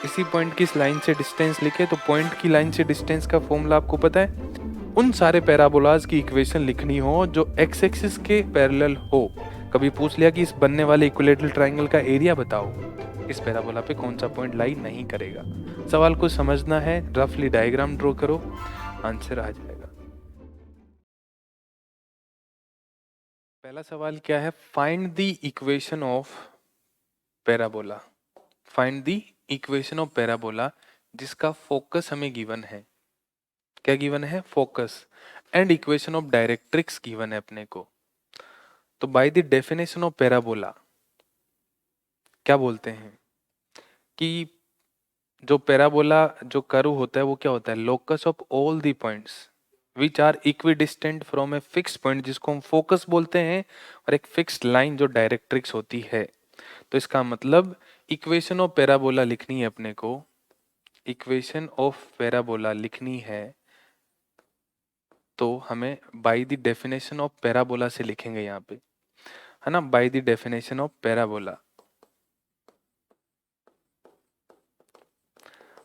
इसी पॉइंट की इस लाइन से डिस्टेंस लिखे तो पॉइंट की लाइन से डिस्टेंस का फॉर्मूला आपको पता है। उन सारे पैराबोलाज की इक्वेशन लिखनी हो जो एक्स एक्सिस के पैरेलल हो। कभी पूछ लिया कि इस बनने वाले इक्विलेटरल ट्रायंगल का एरिया बताओ, इस पैराबोला पे कौन सा पॉइंट लाई नहीं करेगा। सवाल को समझना है, रफली डायग्राम ड्रॉ करो, आंसर आ जाएगा। पहला सवाल क्या है, find the equation of parabola. Find the equation of parabola जिसका फोकस हमें गिवन है। क्या गिवन है? Focus. And equation of directrix given है अपने को। तो bye the definition of parabola क्या बोलते हैं कि जो पैराबोला जो कर्व होता है वो क्या होता है, locus of all the points which are equidistant from a fix point, जिसको हम फोकस बोलते हैं, और एक फिक्स लाइन जो डायरेक्ट्रिक्स होती है। तो इसका मतलब इक्वेशन ऑफ पैराबोला लिखनी है अपने को, इक्वेशन ऑफ पैराबोला लिखनी है तो हमें bye the definition of parabola से लिखेंगे यहाँ पे, है ना, bye the definition of parabola.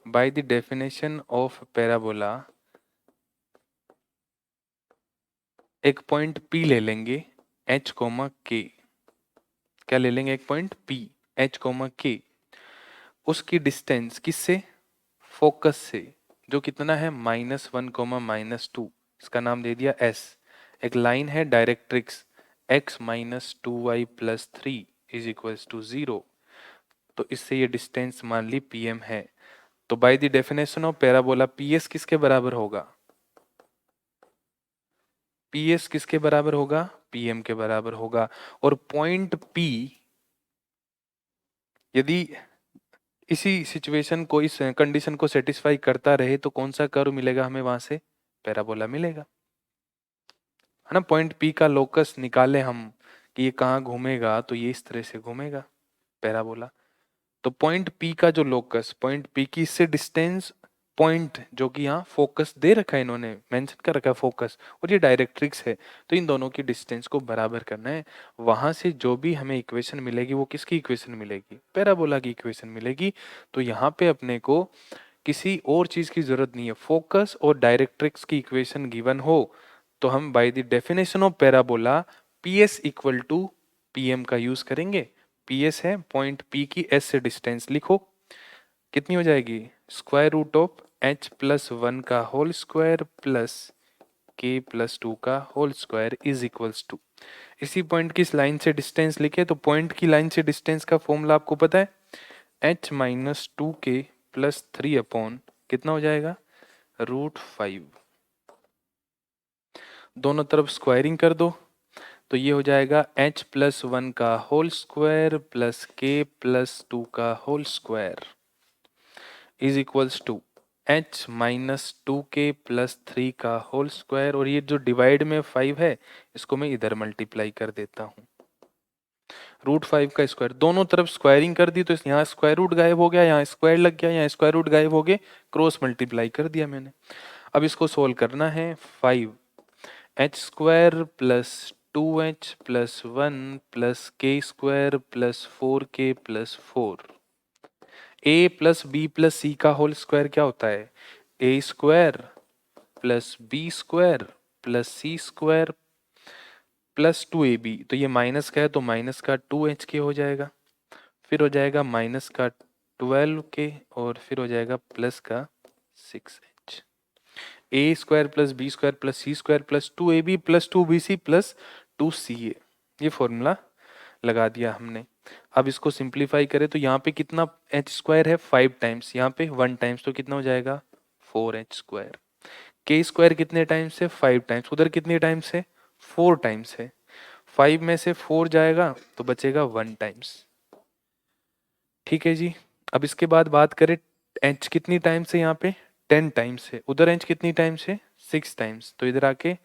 Bye the definition of parabola एक पॉइंट P ले लेंगे H कोमा K। क्या ले लेंगे? एक point P H comma K। उसकी डिस्टेंस किससे? फोकस से, जो कितना है -1, -2। इसका नाम दे दिया S। एक लाइन है डायरेक्ट्रिक्स x - 2y + 3 = 0। तो इससे ये डिस्टेंस मान ली PM है। तो bye the definition of parabola PS किसके बराबर होगा? PS किसके बराबर होगा? PM के बराबर होगा। और पॉइंट P यदि इसी सिचुएशन को, इस कंडीशन को सेटिस्फाई करता रहे तो कौन सा कर्व मिलेगा हमें? वहां से पैराबोला मिलेगा, है ना। पॉइंट P का लोकस निकाले हम कि ये कहाँ घूमेगा, तो ये इस तरह से घूमेगा पैराबोला। तो पॉइंट P का जो लोकस, पॉइंट P की इससे डिस्टेंस, पॉइंट जो कि यहाँ फोकस दे रखा है, इन्होंने मेंशन कर रखा है फोकस, और ये डायरेक्ट्रिक्स है, तो इन दोनों की डिस्टेंस को बराबर करना है। वहां से जो भी हमें इक्वेशन मिलेगी वो किसकी इक्वेशन मिलेगी? पैराबोला की इक्वेशन मिलेगी। तो यहाँ पे अपने को किसी और चीज की जरूरत नहीं है, फोकस और डायरेक्ट्रिक्स की इक्वेशन गिवन हो तो हम by the definition of parabola PS equal to PM का यूज करेंगे। PS है पॉइंट P की S से डिस्टेंस, लिखो कितनी हो जाएगी, √H+1 का होल स्क्वायर प्लस K+2 का whole square is equals to. इसी पॉइंट की इस लाइन से डिस्टेंस लिखे तो पॉइंट की लाइन से डिस्टेंस का फॉर्मूला आपको पता है, H - 2K + 3 अपॉन कितना हो जाएगा, √5। दोनों तरफ स्क्वायरिंग कर दो तो ये हो जाएगा H+1 का होल स्क्वायर प्लस K+2 का whole square is equals to H - 2K + 3 का होल स्क्वायर, और ये जो डिवाइड में 5 है इसको मैं इधर मल्टीप्लाई कर देता हूँ। √5 का स्क्वायर, दोनों तरफ स्क्वायरिंग कर दी तो यहाँ स्क्वायर रूट गायब हो गया, यहाँ स्क्वायर लग गया, यहाँ स्क्वायर रूट गायब हो गए, क्रॉस मल्टीप्लाई कर दिया मैंने। अब इसको सोल्व करना है। 5h² + 2h + 1 + k² + 4k + 4। a + b + c का होल स्क्वायर क्या होता है, a² + b² + c² + 2ab। तो ये माइनस का है तो माइनस का 2hk हो जाएगा, फिर हो जाएगा माइनस का 12k, और फिर हो जाएगा प्लस का 6h। a² + b² + c² + 2ab + 2bc + 2ca, ये फॉर्मूला लगा दिया हमने। अब इसको सिंप्लीफाई करें तो यहाँ पे कितना h² है, 5 टाइम्स, यहाँ पे 1 टाइम्स, तो कितना हो जाएगा 4h²। k² कितने टाइम्स है, 5 टाइम्स, उधर कितने टाइम्स है, 4 टाइम्स है। 5 में से 4 जाएगा तो बचेगा 1 टाइम्स। ठीक है जी। अब इसके बाद बात करें h कितनी टाइम्स है, यहाँ पे 10 टाइम्स है, उधर h कितनी टाइम्स है, 6 टाइम्स, तो इधर आके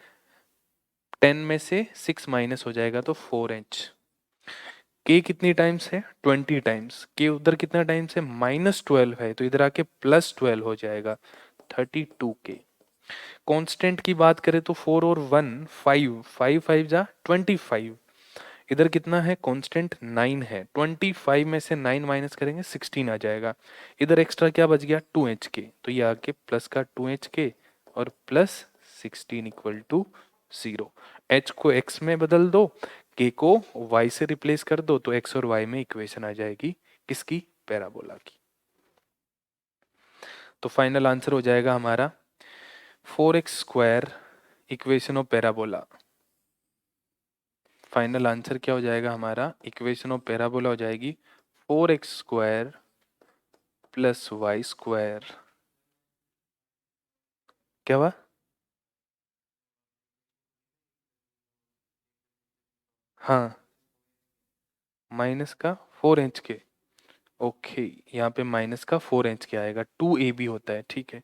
10 में से 6 माइनस हो जाएगा तो 4h। k कितनी टाइम्स है, 20 टाइम्स, k उधर कितना टाइम्स है, -12 है, तो इधर आके +12 हो जाएगा 32k। कांस्टेंट की बात करें तो 4 और 1 5, 5 5 जा 25, इधर कितना है कांस्टेंट 9 है, 25 में से 9 माइनस करेंगे 16 आ जाएगा। इधर एक्स्ट्रा क्या बच गया 2hk, तो ये आके प्लस का 2hk और प्लस 16 इक्वल टू 0। h को x में बदल दो, k को y से रिप्लेस कर दो, तो x और y में इक्वेशन आ जाएगी किसकी, पैराबोला की। तो फाइनल आंसर हो जाएगा हमारा 4x square equation of parabola. Final answer क्या हो जाएगा हमारा, इक्वेशन ऑफ पैराबोला हो जाएगी 4x square plus Y square. क्या हुआ, हाँ माइनस का 4hk, ओके यहाँ पे माइनस का 4hk आएगा, 2ab होता है, ठीक है।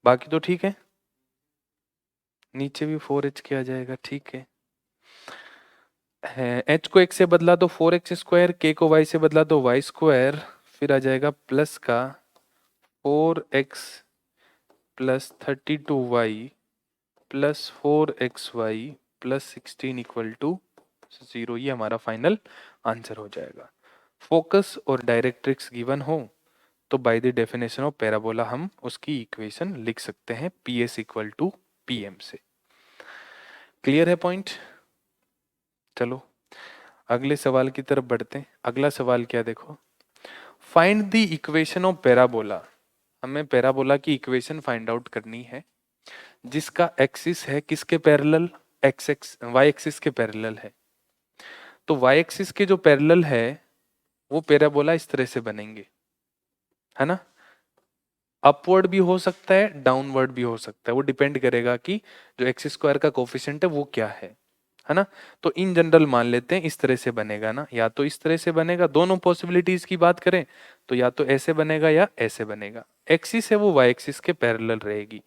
बाकी तो ठीक है, नीचे भी 4hk आ जाएगा, ठीक है। h को x से बदला तो 4x स्क्वायर, k को y से बदला तो y स्क्वायर, फिर आ जाएगा प्लस का 4x plus 32y plus 4xy plus 16 equal to 0। ये हमारा फाइनल आंसर हो जाएगा। फोकस और डायरेक्ट्रिक्स गिवन हो तो bye the definition of parabola हम उसकी इक्वेशन लिख सकते हैं PS इक्वल टू PM से। क्लियर है पॉइंट? चलो अगले सवाल की तरफ बढ़ते हैं। अगला सवाल क्या, देखो, find the equation of parabola. हमें पैराबोला की इक्वेशन फाइंड आउट करनी है जिसका एक्सिस है किसके parallel, X X Y axis के पैरेलल है। तो वाई एक्सिस के जो पैरेलल है वो पैराबोला इस तरह से बनेंगे, है ना। अपवर्ड भी हो सकता है, डाउनवर्ड भी हो सकता है, वो डिपेंड करेगा कि जो एक्स स्क्वायर का कोफिशिएंट है वो क्या है ना। तो इन जनरल मान लेते हैं इस तरह से बनेगा ना, या तो इस तरह से बनेगा, दोनों पॉसिबिलिटीज की बात करें तो या तो ऐसे बनेगा या ऐसे बनेगा। एक्सिस है वो वाई एक्सिस के पैरेलल रहेगी,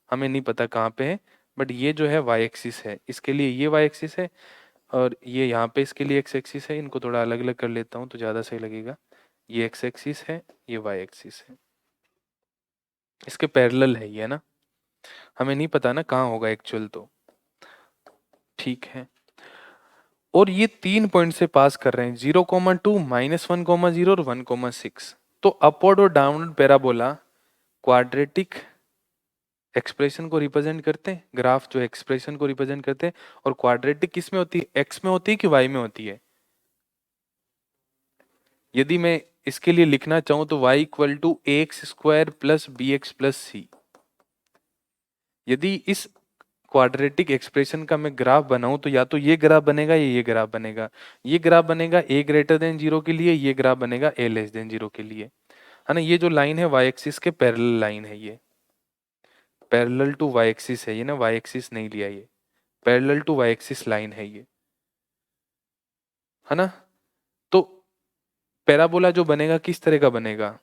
हमें नहीं पता कहाँ पे है, बट ये जो है वाई एक्सिस है, इसके लिए ये वाई एक्सिस है और ये यहाँ पे इसके लिए एक्स एक्सिस है। इनको थोड़ा अलग अलग कर लेता हूँ तो ज़्यादा सही लगेगा। ये एक्स एक्सिस है, ये वाई एक्सिस है, इसके पैरेलल है ये ना, हमें नहीं पता ना कहाँ होगा एक्चुअल, तो ठीक है। और ये 3 पॉइंट से पास कर रहे हैं, 0,2 -1,0 और 1,6। तो अपवर्ड और डाउनवर्ड पैराबोला क्वाड्रेटिक एक्सप्रेशन को रिप्रेजेंट करते हैं, ग्राफ जो एक्सप्रेशन को रिप्रेजेंट करते हैं। और क्वाड्रेटिक किस में होती है, एक्स में होती है कि वाई में होती है। यदि मैं इसके लिए लिखना चाहूं तो y equal to x square plus b x plus c. यदि इस क्वाड्रेटिक एक्सप्रेशन का मैं ग्राफ बनाऊं तो या तो ये ग्राफ बनेगा या ये ग्राफ बनेगा। ये ग्राफ बनेगा a ग्रेटर देन 0 के लिए, ये ग्राफ बनेगा a लेस देन 0 के लिए, है ना। ये जो लाइन है वाई एक्सिस के पैरेलल लाइन है, ये पैरेलल टू वाई एक्सिस है ये ना, वाई एक्सिस नहीं लिया, ये parallel to Y axis line है ये, है ना। तो पैराबोला जो बनेगा किस तरह का बनेगा,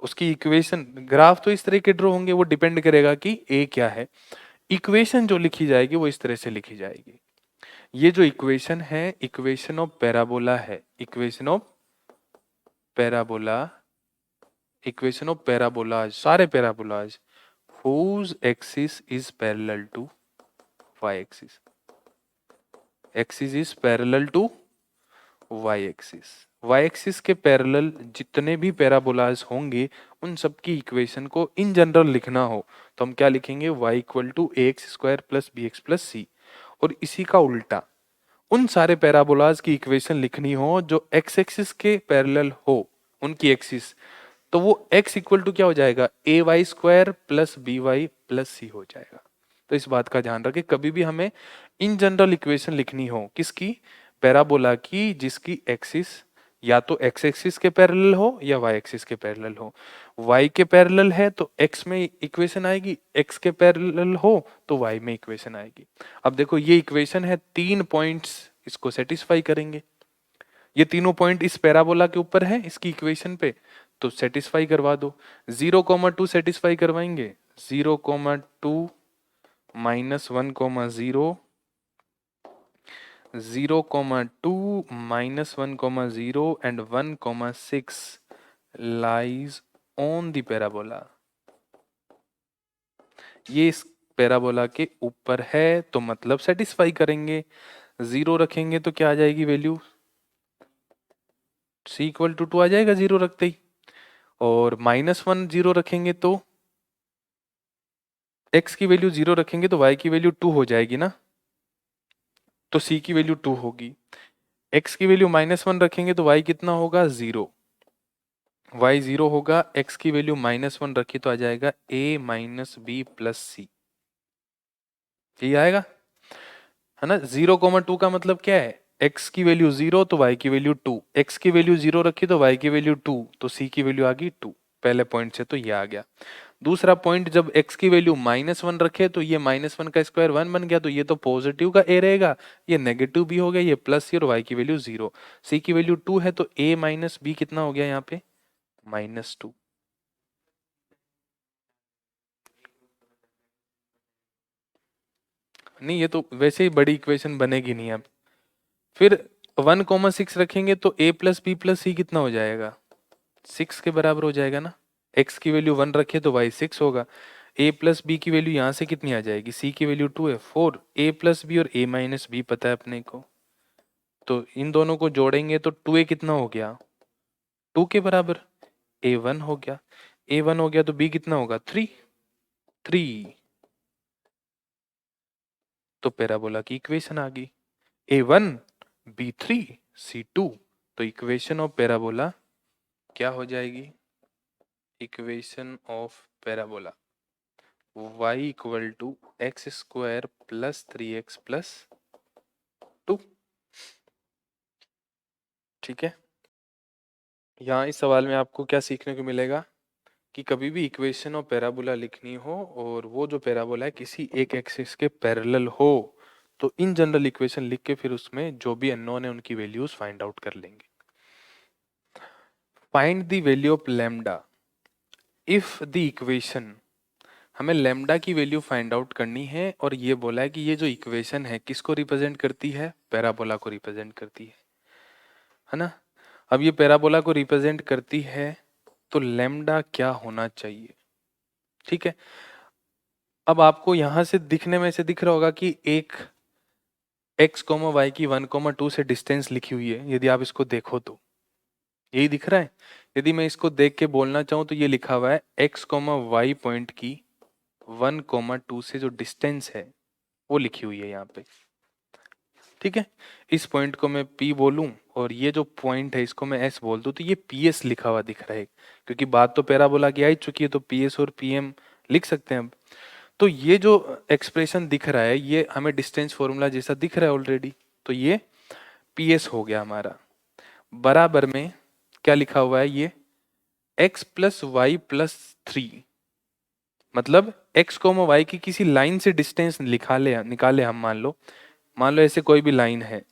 उसकी इक्वेशन, ग्राफ तो इस तरह के ड्रॉ होंगे, वो डिपेंड करेगा कि ए क्या है। इक्वेशन जो लिखी जाएगी वो इस तरह से लिखी जाएगी। ये जो इक्वेशन है इक्वेशन ऑफ पैराबोला है, equation of parabola, equation of parabolas, सारे parabolas whose axis is parallel to y axis, axis is parallel to y axis, y axis के पैरेलल जितने भी पैराबोलाज होंगे उन सब की इक्वेशन को इन जनरल लिखना हो तो हम क्या लिखेंगे, y equal to a x square plus b x plus c. और इसी का उल्टा उन सारे पैराबोलाज की इक्वेशन लिखनी हो जो एक्स एक्सिस के पैरेलल हो, उनकी एक्सिस, तो वो x इक्वल टू क्या हो जाएगा, a y square plus b y plus c हो जाएगा। तो इस बात का ध्यान रखें, कभी भी हमें इन जनरल इक्वेशन लिखनी हो किसकी, पैराबोला की, जिसकी एक्सिस या तो x एक्सिस के पैरेलल हो या y एक्सिस के पैरेलल हो। y के पैरेलल है तो x में इक्वेशन आएगी, x के पैरेलल हो तो y में इक्वेशन आएगी। अब देखो ये इक्वेशन है, 3 पॉइंट्स इसको सेटिस्फाई करेंगे, ये तीनों पॉइंट इस पैराबोला के ऊपर है इसकी इक्वेशन पे, तो सेटिस्फाई करवा दो। 0,2 सेटिस्फाई करवाएंगे, 0,2 -1,0, 0,2 -1,0 and 1,6 lies on the parabola। ये इस पैराबोला के ऊपर है तो मतलब सेटिस्फाई करेंगे। 0 रखेंगे तो क्या आ जाएगी वैल्यू, c इक्वल टू 2 आ जाएगा 0 रखते ही। और -1 0 रखेंगे तो x की वैल्यू 0 रखेंगे तो y की वैल्यू 2 हो जाएगी ना, तो c की वैल्यू 2 होगी। x की वैल्यू -1 रखेंगे तो y कितना होगा 0, y 0 होगा, x की वैल्यू -1 रखी तो आ जाएगा a माइनस बी प्लस सी, यही आएगा है ना। 0,2 का मतलब क्या है, x की वैल्यू 0 तो y की वैल्यू 2, x की वैल्यू 0 रखी तो y की वैल्यू 2, तो c की वैल्यू आ गई 2। पहले पॉइंट से तो ये आ गया। दूसरा पॉइंट, जब x की वैल्यू -1 रखे तो ये -1 का स्क्वायर 1 बन गया, तो ये तो पॉजिटिव का a रहेगा, ये नेगेटिव भी हो गया, ये प्लस सी, और y की वैल्यू 0, c की वैल्यू 2 है, तो a माइनस बी कितना हो गया यहाँ पे -2। नहीं, ये तो वैसे ही बड़ी इक्वेशन बनेगी नहीं अब। फिर 1,6 रखेंगे तो a प्लस बी प्लस सी कितना हो जाएगा, 6 के बराबर हो जाएगा ना। x की वैल्यू 1 रखे तो y 6 होगा। a प्लस बी की वैल्यू यहाँ से कितनी आ जाएगी, c की वैल्यू 2 है 4, a प्लस बी और a माइनस बी पता है अपने को, तो इन दोनों को जोड़ेंगे तो 2a कितना हो गया 2 के बराबर, a1 हो गया, a1 हो गया तो b कितना होगा 3, 3, तो पैराबोला की इक्वेशन आ गई a1 b3 c2। तो इक्वेशन ऑफ पैराबोला क्या हो जाएगी, equation of parabola y equal to x square plus 3x plus 2। ठीक है, यहाँ इस सवाल में आपको क्या सीखने को मिलेगा कि कभी भी इक्वेशन ऑफ पैराबोला लिखनी हो और वो जो पैराबोला है किसी एक एक्सिस के पैरेलल हो, तो इन जनरल इक्वेशन लिख के फिर उसमें जो भी अननोन है उनकी वैल्यूज फाइंड आउट कर लेंगे। Find the value of lambda if the equation, हमें लैम्डा की वैल्यू फाइंड आउट करनी है, और ये बोला है कि ये जो इक्वेशन है किसको रिप्रेजेंट करती है, पैराबोला को रिप्रेजेंट करती है ना। अब ये पैराबोला को रिप्रेजेंट करती है तो लैम्डा क्या होना चाहिए। ठीक है, अब आपको यहां से दिखने में से दिख रहा होगा कि एक x, y की 1,2 से डिस्टेंस लिखी हुई है, यदि आप इसको देखो तो यही दिख रहा है। यदि मैं इसको देख के बोलना चाहूं तो ये लिखा हुआ है x, y पॉइंट की 1,2 से जो डिस्टेंस है वो लिखी हुई है यहाँ पे। ठीक है, इस पॉइंट को मैं P बोलूं और ये जो पॉइंट है इसको मैं S बोल दूं, तो ये PS लिखा हुआ दिख रहा है, क्योंकि बात तो पैराबोला की आ ही चुकी है, तो PS और PM लिख सकते हैं अब। तो ये जो एक्सप्रेशन दिख रहा है ये हमें डिस्टेंस फॉर्मूला जैसा दिख रहा है ऑलरेडी, तो ये PS हो गया हमारा। बराबर में क्या लिखा हुआ है, ये x प्लस वाई प्लस 3, मतलब x, y की किसी लाइन से डिस्टेंस निकाले हम, मान लो ऐसे कोई भी लाइन है,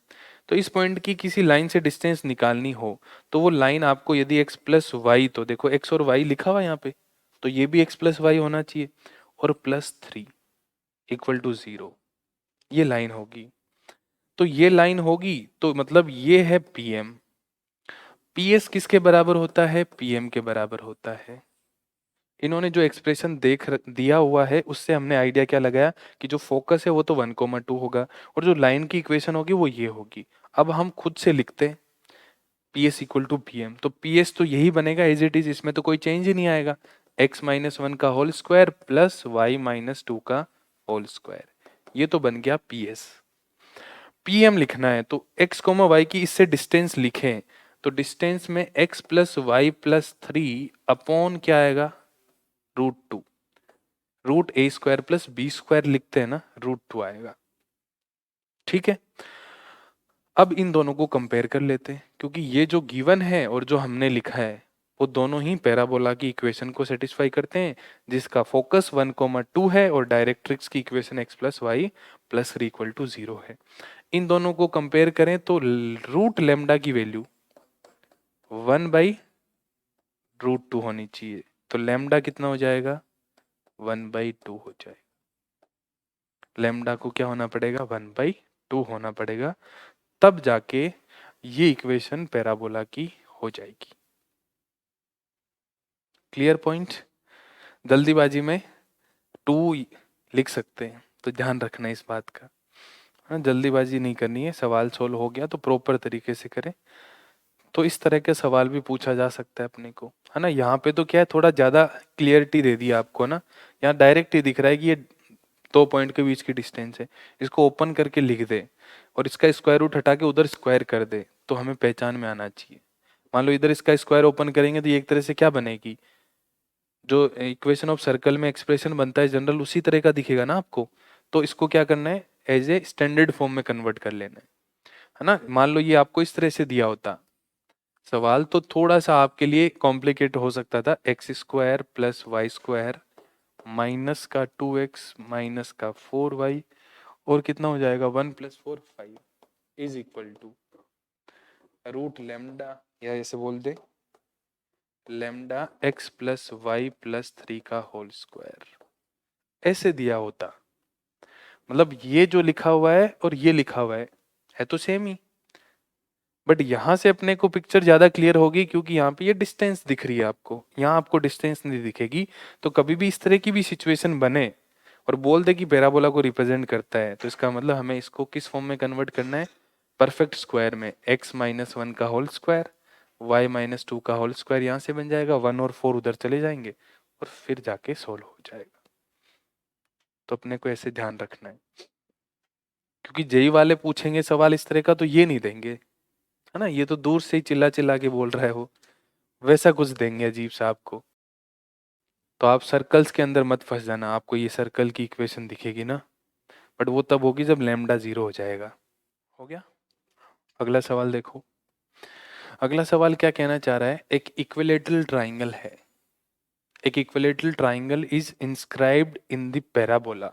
तो इस पॉइंट की किसी लाइन से डिस्टेंस निकालनी हो, तो वो लाइन आपको यदि x प्लस वाई, तो देखो x और y लिखा हुआ है यहाँ पे, तो ये भी x प्लस वाई होना चाहिए, और +3 इक्वल टू 0, ये लाइन होगी। तो ये लाइन होगी तो मतलब ये है PM, PS किसके बराबर होता है, PM के बराबर होता है। इन्होंने जो एक्सप्रेशन दिया हुआ है उससे हमने आइडिया क्या लगाया कि जो फोकस है वो तो 1,2 होगा, और जो लाइन की इक्वेशन होगी वो ये होगी। अब हम खुद से लिखते हैं PS इक्वल टू PM, तो PS तो यही बनेगा एज इट इज, इसमें तो कोई चेंज ही नहीं आएगा, x-1 का होल स्क्वायर प्लस y-2 का होल स्क्वायर, ये तो बन गया PS। PM लिखना है तो x, y की इससे डिस्टेंस लिखें, तो डिस्टेंस में x plus Y plus 3 upon क्या आएगा, √2, √a² प्लस b² लिखते हैं ना, √2 आएगा। ठीक है, अब इन दोनों को कंपेयर कर लेते हैं, क्योंकि ये जो गिवन है और जो हमने लिखा है वो दोनों ही पैराबोला की इक्वेशन को सेटिस्फाई करते हैं, जिसका फोकस 1,2 है और डायरेक्ट्रिक्स की equation x plus Y plus 3 equal to 0 है। इन दोनों को कंपेयर करें तो रूट लेमडा की वैल्यू 1/√2 होनी चाहिए, तो लेमडा कितना हो जाएगा 1/2 हो जाएगा। लेमडा को क्या होना पड़ेगा 1/2 होना पड़ेगा, तब जाके ये इक्वेशन पैराबोला की हो जाएगी। क्लियर पॉइंट, जल्दीबाजी में 2 लिख सकते हैं तो ध्यान रखना इस बात का। हाँ, जल्दीबाजी नहीं करनी है, सवाल सोल्व हो गया तो प्रॉपर तरीके से करें। तो इस तरह के सवाल भी पूछा जा सकता है अपने को, है ना। यहाँ पे तो क्या है, थोड़ा ज्यादा क्लियरिटी दे दी आपको ना। यहाँ डायरेक्ट ही दिख रहा है कि ये 2 पॉइंट के बीच की डिस्टेंस है। इसको ओपन करके लिख दे और इसका स्क्वायर रूट हटा के उधर स्क्वायर कर दे तो हमें पहचान में आना चाहिए। मान लो इधर इसका स्क्वायर ओपन करेंगे तो ये एक तरह से क्या बनेगी, जो इक्वेशन ऑफ सर्कल में एक्सप्रेशन बनता है जनरल, उसी तरह का दिखेगा ना आपको। तो इसको क्या करना है, एज ए स्टैंडर्ड फॉर्म में कन्वर्ट कर लेना है ना। मान लो ये आपको इस तरह से दिया होता सवाल, तो थोड़ा सा आपके लिए कॉम्प्लिकेट हो सकता था। X square plus Y square minus का 2x माइनस का 4y और कितना हो जाएगा 1 + 4 5 is equal to root lambda, या ऐसे बोल दे lambda x plus Y plus 3 का होल स्क्वायर। ऐसे दिया होता, मतलब ये जो लिखा हुआ है और ये लिखा हुआ है तो सेम ही, बट यहाँ से अपने को पिक्चर ज्यादा क्लियर होगी क्योंकि यहाँ पे ये डिस्टेंस दिख रही है आपको, यहाँ आपको डिस्टेंस नहीं दिखेगी। तो कभी भी इस तरह की भी सिचुएशन बने और बोल दे कि पैराबोला को रिप्रेजेंट करता है, तो इसका मतलब हमें इसको किस फॉर्म में कन्वर्ट करना है, परफेक्ट स्क्वायर में। x-1 का होल स्क्वायर, y-2 का होल स्क्वायर यहाँ से बन जाएगा, 1 और 4 उधर चले जाएंगे और फिर जाके सोल्व हो जाएगा। तो अपने को ऐसे ध्यान रखना है, क्योंकि जेई वाले पूछेंगे सवाल इस तरह का तो ये नहीं देंगे, है ना। ये तो दूर से ही चिल्ला चिल्ला के बोल रहा है वो, वैसा कुछ देंगे अजीब सा आपको। तो आप सर्कल्स के अंदर मत फंस जाना, आपको ये सर्कल की इक्वेशन दिखेगी ना, बट वो तब होगी जब लैम्डा 0 हो जाएगा। हो गया। अगला सवाल देखो। अगला सवाल क्या कहना चाह रहा है, एक इक्विलेटरल ट्राइंगल है। एक equilateral triangle is inscribed in the parabola.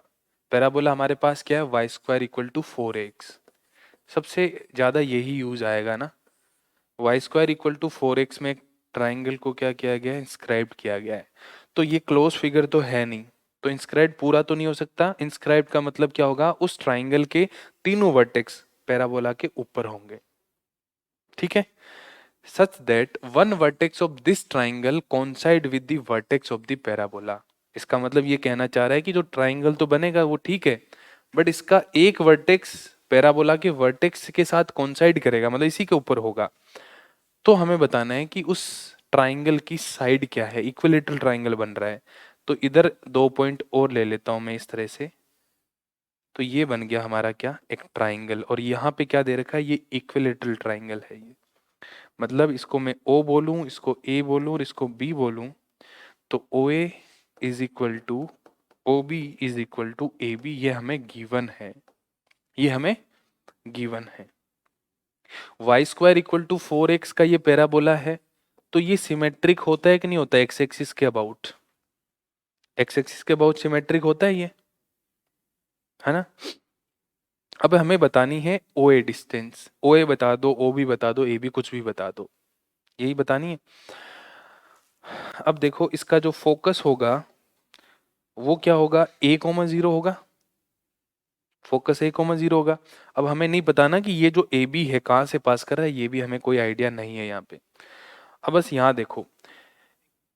Parabola हमारे पास क्या है, y² = 4x। सबसे ज्यादा यही यूज आएगा ना। y² = 4x में ट्राइंगल को क्या किया गया है, इंस्क्राइब किया गया है। तो ये क्लोज फिगर तो है नहीं, तो इंस्क्राइब पूरा तो नहीं हो सकता। इंस्क्राइब का मतलब क्या होगा, उस ट्राइंगल के तीनों वर्टेक्स पैराबोला के ऊपर होंगे, ठीक है। such that one vertex of this triangle coincide with the vertex of the parabola। इसका मतलब ये कहना चाह रहा है कि जो ट्राइंगल तो बनेगा वो ठीक है, बट इसका एक वर्टेक्स पैराबोला के वर्टेक्स के साथ कोइंसाइड करेगा, मतलब इसी के ऊपर होगा। तो हमें बताना है कि उस ट्राइंगल की साइड क्या है। इक्विलेटरल ट्राइंगल बन रहा है, तो इधर 2 पॉइंट और ले लेता हूं मैं इस तरह से। तो ये बन गया हमारा क्या, एक ट्राइंगल। और यहाँ पे क्या दे रखा है, ये इक्विलेटरल ट्राइंगल है ये। मतलब इसको मैं O बोलूं, इसको A बोलूं और इसको B बोलूं, तो OA is equal to OB is equal to AB, ये हमें गिवन है, ये हमें गिवन है। y² = 4x का ये पैराबोला है, तो ये सिमेट्रिक होता है कि नहीं होता, एक्स एक्सिस के अबाउट। एक्स एक्सिस के अबाउट सिमेट्रिक होता है ये, है ना। अब हमें बतानी है OA डिस्टेंस। OA बता दो, OB बता दो, AB कुछ भी बता दो, यही बतानी है। अब देखो इसका जो फोकस होगा वो क्या होगा, A,0 होगा। फोकस A,0 होगा। अब हमें नहीं पता ना कि ये जो AB है कहाँ से पास कर रहा है, ये भी हमें कोई आइडिया नहीं है यहाँ पे। अब बस यहाँ देखो,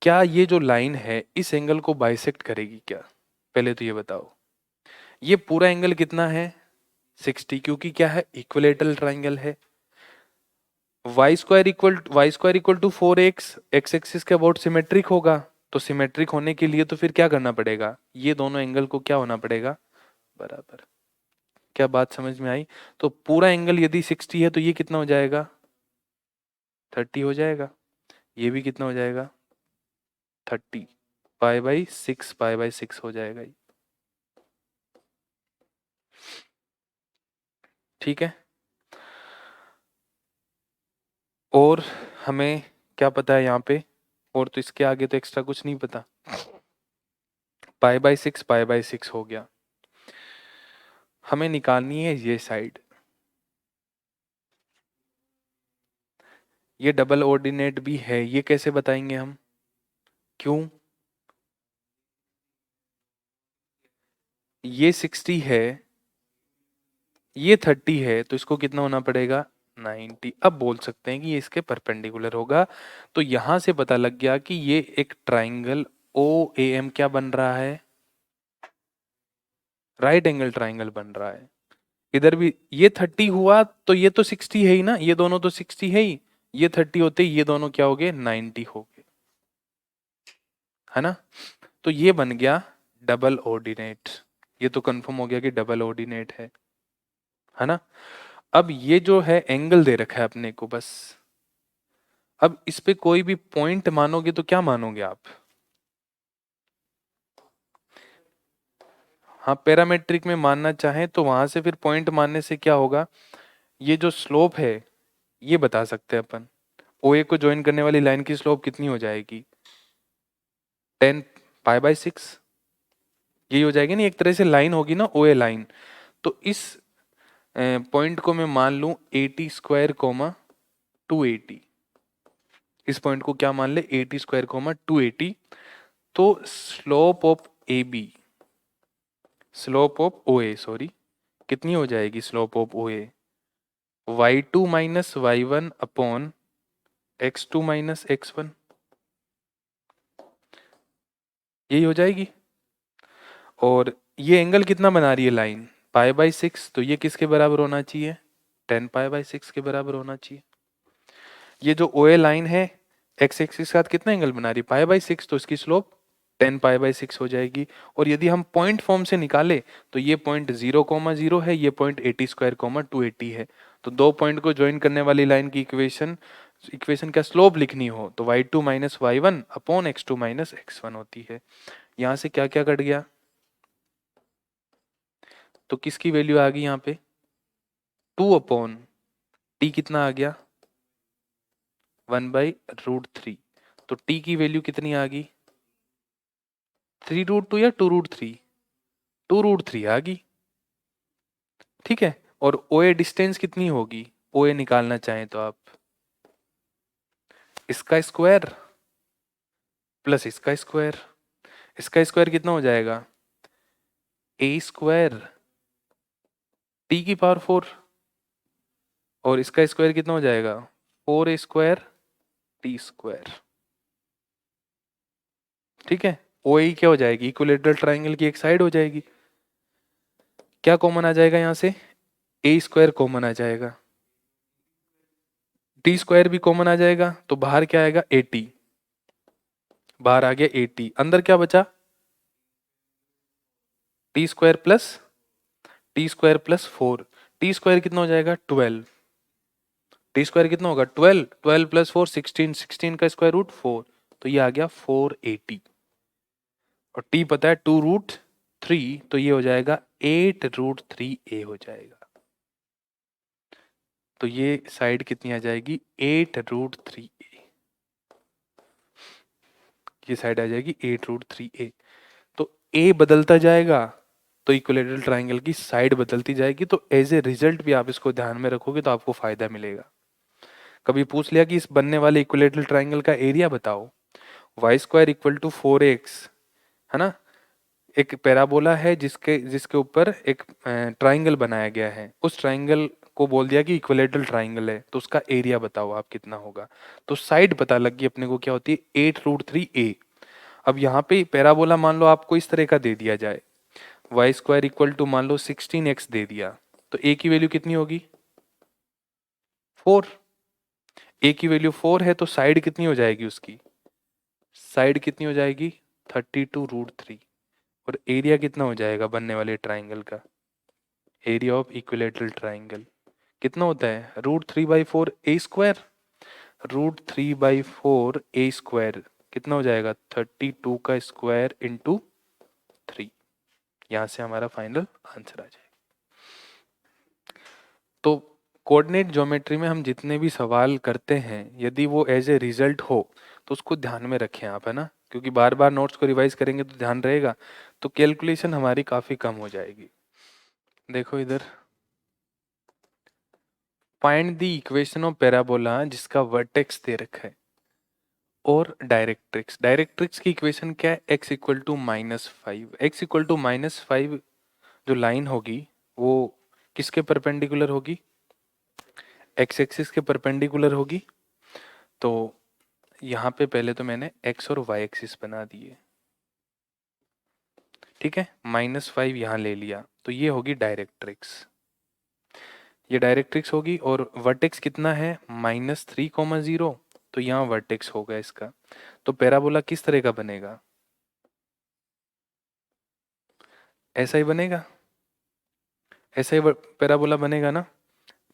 क्या ये जो लाइन है इस एंगल को बाइसेक्ट करेगी क्या, पहले तो ये बताओ। ये पूरा एंगल कितना है, 60, क्योंकि क्या है, इक्विलेटरल ट्राइंगल है। y² = 4x, एक्स एक्सिस के अबाउट सिमेट्रिक होगा। तो सिमेट्रिक होने के लिए तो फिर क्या करना पड़ेगा, ये दोनों एंगल को क्या होना पड़ेगा, बराबर। क्या बात समझ में आई। तो पूरा एंगल यदि 60 है तो ये कितना हो जाएगा, 30 हो जाएगा। ये भी कितना हो जाएगा, 30, π/6 हो जाएगा ये, ठीक है। और हमें क्या पता है यहाँ पे, और तो इसके आगे तो एक्स्ट्रा कुछ नहीं पता। π/6 हो गया। हमें निकालनी है ये साइड। ये डबल ऑर्डिनेट भी है, ये कैसे बताएंगे हम, क्यों, ये 60 है, ये 30 है, तो इसको कितना होना पड़ेगा, 90। अब बोल सकते हैं कि ये इसके परपेंडिकुलर होगा। तो यहां से पता लग गया कि ये एक ट्राइंगल OAM क्या बन रहा है, राइट एंगल ट्राइंगल बन रहा है। इधर भी ये 30 हुआ तो ये तो 60 है ही ना, ये दोनों तो 60 है ही, ये 30 होते ये दोनों क्या हो गए 90 हो गए, है ना। तो ये बन गया डबल ऑर्डिनेट, ये तो कंफर्म हो गया कि डबल ऑर्डिनेट है ना। अब ये जो है एंगल दे रखा है अपने को बस, अब इस पे कोई भी पॉइंट मानोगे तो क्या मानोगे आप? हाँ, पैरामेट्रिक में मानना चाहें तो वहां से फिर पॉइंट मानने से क्या होगा, ये जो स्लोप है ये बता सकते हैं अपन। ओ ए को ज्वाइन करने वाली लाइन की स्लोप कितनी हो जाएगी, 10 पाई/6, यही हो जाएगी ना, एक तरह से लाइन होगी ना ओ ए लाइन। तो इस पॉइंट को मैं मान लूं 80² कोमा 280, इस पॉइंट को क्या मान ले 80² कोमा 280। तो slope of A B, slope of O A sorry, कितनी हो जाएगी slope of O A, y2 minus y1 upon x2 minus x1, यही हो जाएगी। और ये एंगल कितना बना रही है लाइन, पाई/6, तो ये किसके बराबर होना चाहिए, 10 पाई/6 के बराबर होना चाहिए। ये जो ओ ए लाइन है एक्स एक्सिस के साथ कितना एंगल बना रही है, पाई/6, तो इसकी स्लोप 10 पाई/6 हो जाएगी। और यदि हम पॉइंट फॉर्म से निकाले तो ये पॉइंट 0,0 है, ये पॉइंट 80² कोमा 280 है। तो दो पॉइंट को ज्वाइन करने वाली लाइन की इक्वेशन, इक्वेशन का स्लोप लिखनी हो तो y2 minus y1 upon x2 minus x1 होती है। यहाँ से क्या क्या कट गया, तो किसकी वैल्यू आ गई यहाँ पे 2 अपॉन टी कितना आ गया 1/√3। तो टी की वैल्यू कितनी आ गई 3√2 या 2√3, 2√3 आ गई, ठीक है। और ओ ए डिस्टेंस कितनी होगी, ओ ए निकालना चाहें तो आप इसका स्क्वायर प्लस इसका स्क्वायर कितना हो जाएगा a² टी की पावर 4, और इसका स्क्वायर कितना हो जाएगा 4a² t², ठीक है। ओ ए क्या हो जाएगी, इक्विलेटरल ट्राइंगल की एक साइड हो जाएगी। क्या कॉमन आ जाएगा यहाँ से, a² कॉमन आ जाएगा, t² भी कॉमन आ जाएगा, तो बाहर क्या आएगा 80, बाहर आ गया 80, अंदर क्या बचा t² प्लस 4, t² कितना हो जाएगा 12, t² कितना होगा 12, 12 प्लस 4 16, 16 का स्क्वायर रूट 4, तो ये आ गया 480। और t पता है 2√3, तो ये हो जाएगा 8√3a हो जाएगा। तो ये साइड कितनी आ जाएगी 8√3a, ये साइड आ जाएगी 8√3a। तो a बदलता जाएगा तो इक्विलेटरल ट्राइंगल की साइड बदलती जाएगी। तो एज ए रिजल्ट भी आप इसको ध्यान में रखोगे तो आपको फायदा मिलेगा। कभी पूछ लिया कि इस बनने वाले इक्विलेटरल ट्राइंगल का एरिया बताओ, y² इक्वल टू 4x, है ना। एक पैराबोला है जिसके जिसके ऊपर एक ट्राइंगल बनाया गया है, उस ट्राइंगल को बोल दिया कि इक्विलेटरल ट्राइंगल है, तो उसका एरिया बताओ आप कितना होगा। तो साइड पता लग गई अपने को क्या होती है 8√3a। अब यहाँ पे पैराबोला मान लो आपको इस तरह का दे दिया जाए, y² इक्वल टू मान लो 16x दे दिया, तो a की वैल्यू कितनी होगी 4, a की वैल्यू 4 है, तो साइड कितनी हो जाएगी उसकी, साइड कितनी हो जाएगी 32√3। और एरिया कितना हो जाएगा बनने वाले ट्राइंगल का, एरिया ऑफ इक्विलेटरल ट्राइंगल कितना होता है √3/4a², √3/4a² कितना हो जाएगा 32 का स्क्वायर इंटू 3। यहाँ से हमारा फाइनल आंसर आ जाएगा। तो कोऑर्डिनेट ज्योमेट्री में हम जितने भी सवाल करते हैं यदि वो एज ए रिजल्ट हो तो उसको ध्यान में रखें आप, है ना, क्योंकि बार बार नोट्स को रिवाइज करेंगे तो ध्यान रहेगा, तो कैलकुलेशन हमारी काफ़ी कम हो जाएगी। देखो इधर, find the equation of parabola जिसका वर्टेक्स दे रखा है और डायरेक्ट्रिक्स। डायरेक्ट्रिक्स की इक्वेशन क्या है, x equal to -5, x equal to -5 जो लाइन होगी वो किसके परपेंडिकुलर होगी, x एक्सिस के परपेंडिकुलर होगी। तो यहाँ पे पहले तो मैंने x और y एक्सिस बना दिए, ठीक है, -5 यहाँ ले लिया, तो ये होगी डायरेक्ट्रिक्स। ये डायरेक्ट्रिक्स होगी और वर्टेक्स कितना है -3,0, तो यहाँ वर्टेक्स होगा इसका। तो पैराबोला किस तरह का बनेगा, ऐसा ही बनेगा, ऐसा ही पैराबोला बनेगा ना।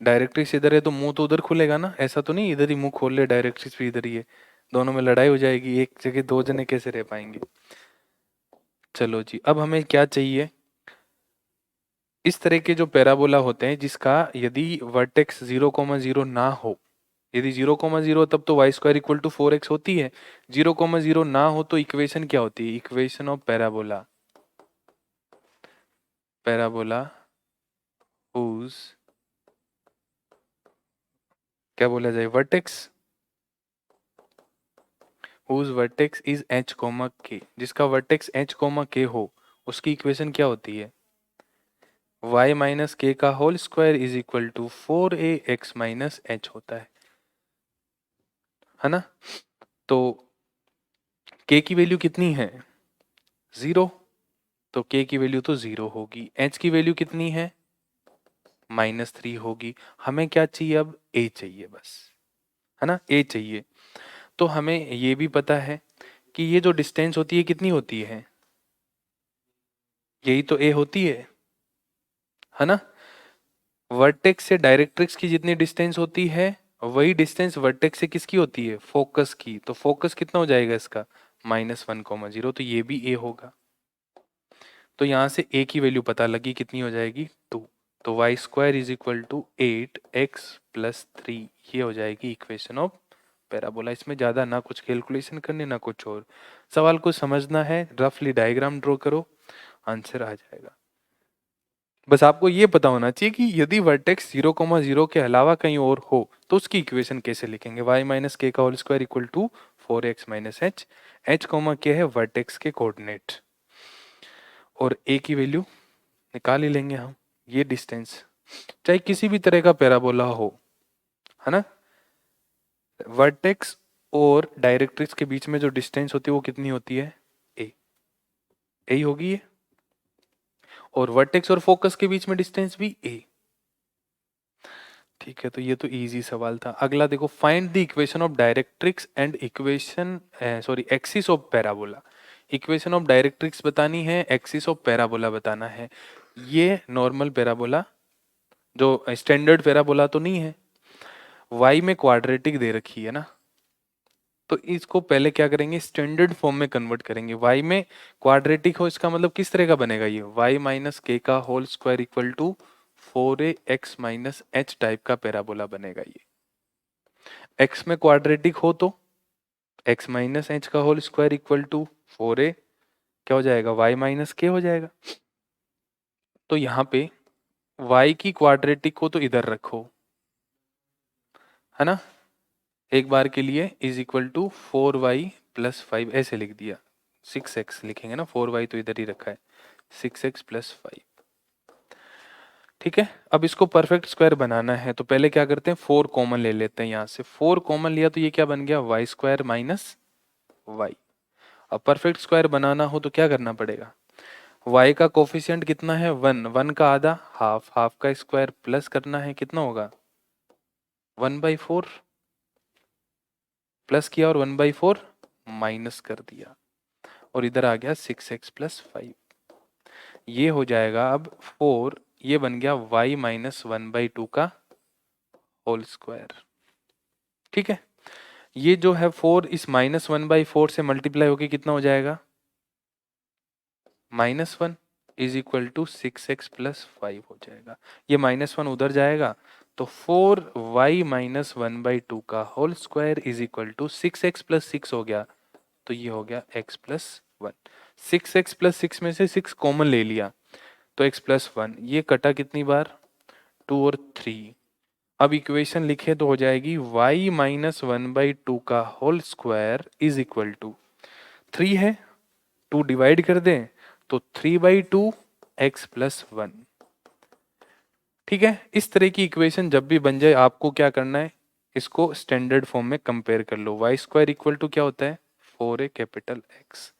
डायरेक्ट्रिक्स इधर है तो मुंह तो उधर खुलेगा ना, ऐसा तो नहीं इधर ही मुंह खोल ले डायरेक्ट्रिक्स भी इधर ही है, दोनों में लड़ाई हो जाएगी, एक जगह दो जने कैसे रह पाएंगे। चलो जी, अब हमें क्या चाहिए, इस तरह के जो पैराबोला होते हैं जिसका यदि वर्टेक्स 0,0 ना हो, यदि 0,0 तब तो Y square equal to 4x होती है, 0,0 ना हो तो इक्वेशन क्या होती है, equation of parabola, parabola whose, क्या बोला जाए, vertex whose vertex is h, k, जिसका वर्टेक्स h, k हो उसकी इक्वेशन क्या होती है, y माइनस के का whole square is equal to 4ax minus h होता है ना। तो k की वैल्यू कितनी है 0, तो k की वैल्यू तो 0 होगी, h की वैल्यू कितनी है -3 होगी। हमें क्या चाहिए अब, a चाहिए बस, है ना, a चाहिए। तो हमें ये भी पता है कि ये जो डिस्टेंस होती है कितनी होती है, यही तो a होती है ना। वर्टेक्स से डायरेक्ट्रिक्स की जितनी डिस्टेंस होती है वही डिस्टेंस वर्टेक्स से किसकी होती है, फोकस की। तो फोकस कितना हो जाएगा इसका -1,0, तो ये भी a होगा। तो यहाँ से a की वैल्यू पता लगी, कितनी हो जाएगी 2। तो Y square is equal to 8x plus 3, ये हो जाएगी इक्वेशन ऑफ पैराबोला। इसमें ज़्यादा ना कुछ कैलकुलेशन करनी ना कुछ और, सवाल को समझना है, रफली डायग्राम ड्रॉ करो, आंसर आ जाएगा। बस आपको ये पता होना चाहिए कि यदि वर्टेक्स 0,0 के अलावा कहीं और हो तो उसकी इक्वेशन कैसे लिखेंगे, y माइनस के का whole square equal to 4x minus H, h के है वर्टेक्स के कोऑर्डिनेट, और a की वैल्यू निकाल ही लेंगे हम। ये डिस्टेंस चाहे किसी भी तरह का पैराबोला हो, है ना, वर्टेक्स और डायरेक्ट्रिक्स के बीच में जो डिस्टेंस होती है वो कितनी होती है, a, a होगी ये, और वर्टेक्स और फोकस के बीच में डिस्टेंस भी a। ठीक है, तो ये तो इजी सवाल था। अगला देखो, find the equation of directrix and equation sorry axis of parabola. Equation of directrix बतानी है, एक्सिस ऑफ पैराबोला बताना है। ये नॉर्मल पैराबोला, जो स्टैंडर्ड पैराबोला तो नहीं है, y में क्वाड्रेटिक दे रखी है ना, तो इसको पहले क्या करेंगे, स्टैंडर्ड फॉर्म में कन्वर्ट करेंगे। y में क्वाड्रेटिक हो इसका मतलब किस तरह का बनेगा ये, y माइनस के का whole square equal to 4ax minus h type का पैराबोला बनेगा ये। x में क्वाड्रेटिक हो तो x माइनस एच का whole square equal to 4a क्या हो जाएगा, y माइनस के हो जाएगा। तो यहाँ पे y की क्वाड्रेटिक को तो इधर रखो, है ना, एक बार के लिए is equal to 4y plus 5 ऐसे लिख दिया, 6x लिखेंगे ना, 4y तो इधर ही रखा है, 6x प्लस 5। ठीक है, अब इसको परफेक्ट स्क्वायर बनाना है तो पहले क्या करते हैं, 4 कॉमन ले लेते हैं। यहाँ से 4 कॉमन लिया तो ये क्या बन गया, वाई स्क्वायर माइनस वाई। अब परफेक्ट स्क्वायर बनाना हो तो क्या करना पड़ेगा, y का कोफिशिएंट कितना है 1, 1 का आधा हाफ, हाफ का स्क्वायर प्लस करना है, कितना होगा 1/4, प्लस किया और 1/4 माइनस कर दिया, और इधर आ गया 6x प्लस 5। ये हो जाएगा अब 4, ये बन गया y माइनस 1/2 का होल स्क्वायर। ठीक है, ये जो है 4 इस -1/4 से मल्टीप्लाई होके कितना हो जाएगा, -1 is equal to 6x plus 5 हो जाएगा। ये -1 उधर जाएगा तो 4y माइनस 1/2 का whole square is equal to 6x plus 6 हो गया, तो ये हो गया x प्लस 1। 6x प्लस 6 में से 6 कॉमन ले लिया तो x प्लस 1, ये कटा कितनी बार 2 और 3। अब इक्वेशन लिखे तो हो जाएगी y माइनस 1/2 का whole square is equal to 3 है, 2 डिवाइड कर दें तो 3/2 x प्लस 1। ठीक है, इस तरह की इक्वेशन जब भी बन जाए आपको क्या करना है, इसको स्टैंडर्ड फॉर्म में कंपेयर कर लो। वाई स्क्वायर इक्वल टू क्या होता है 4a कैपिटल x।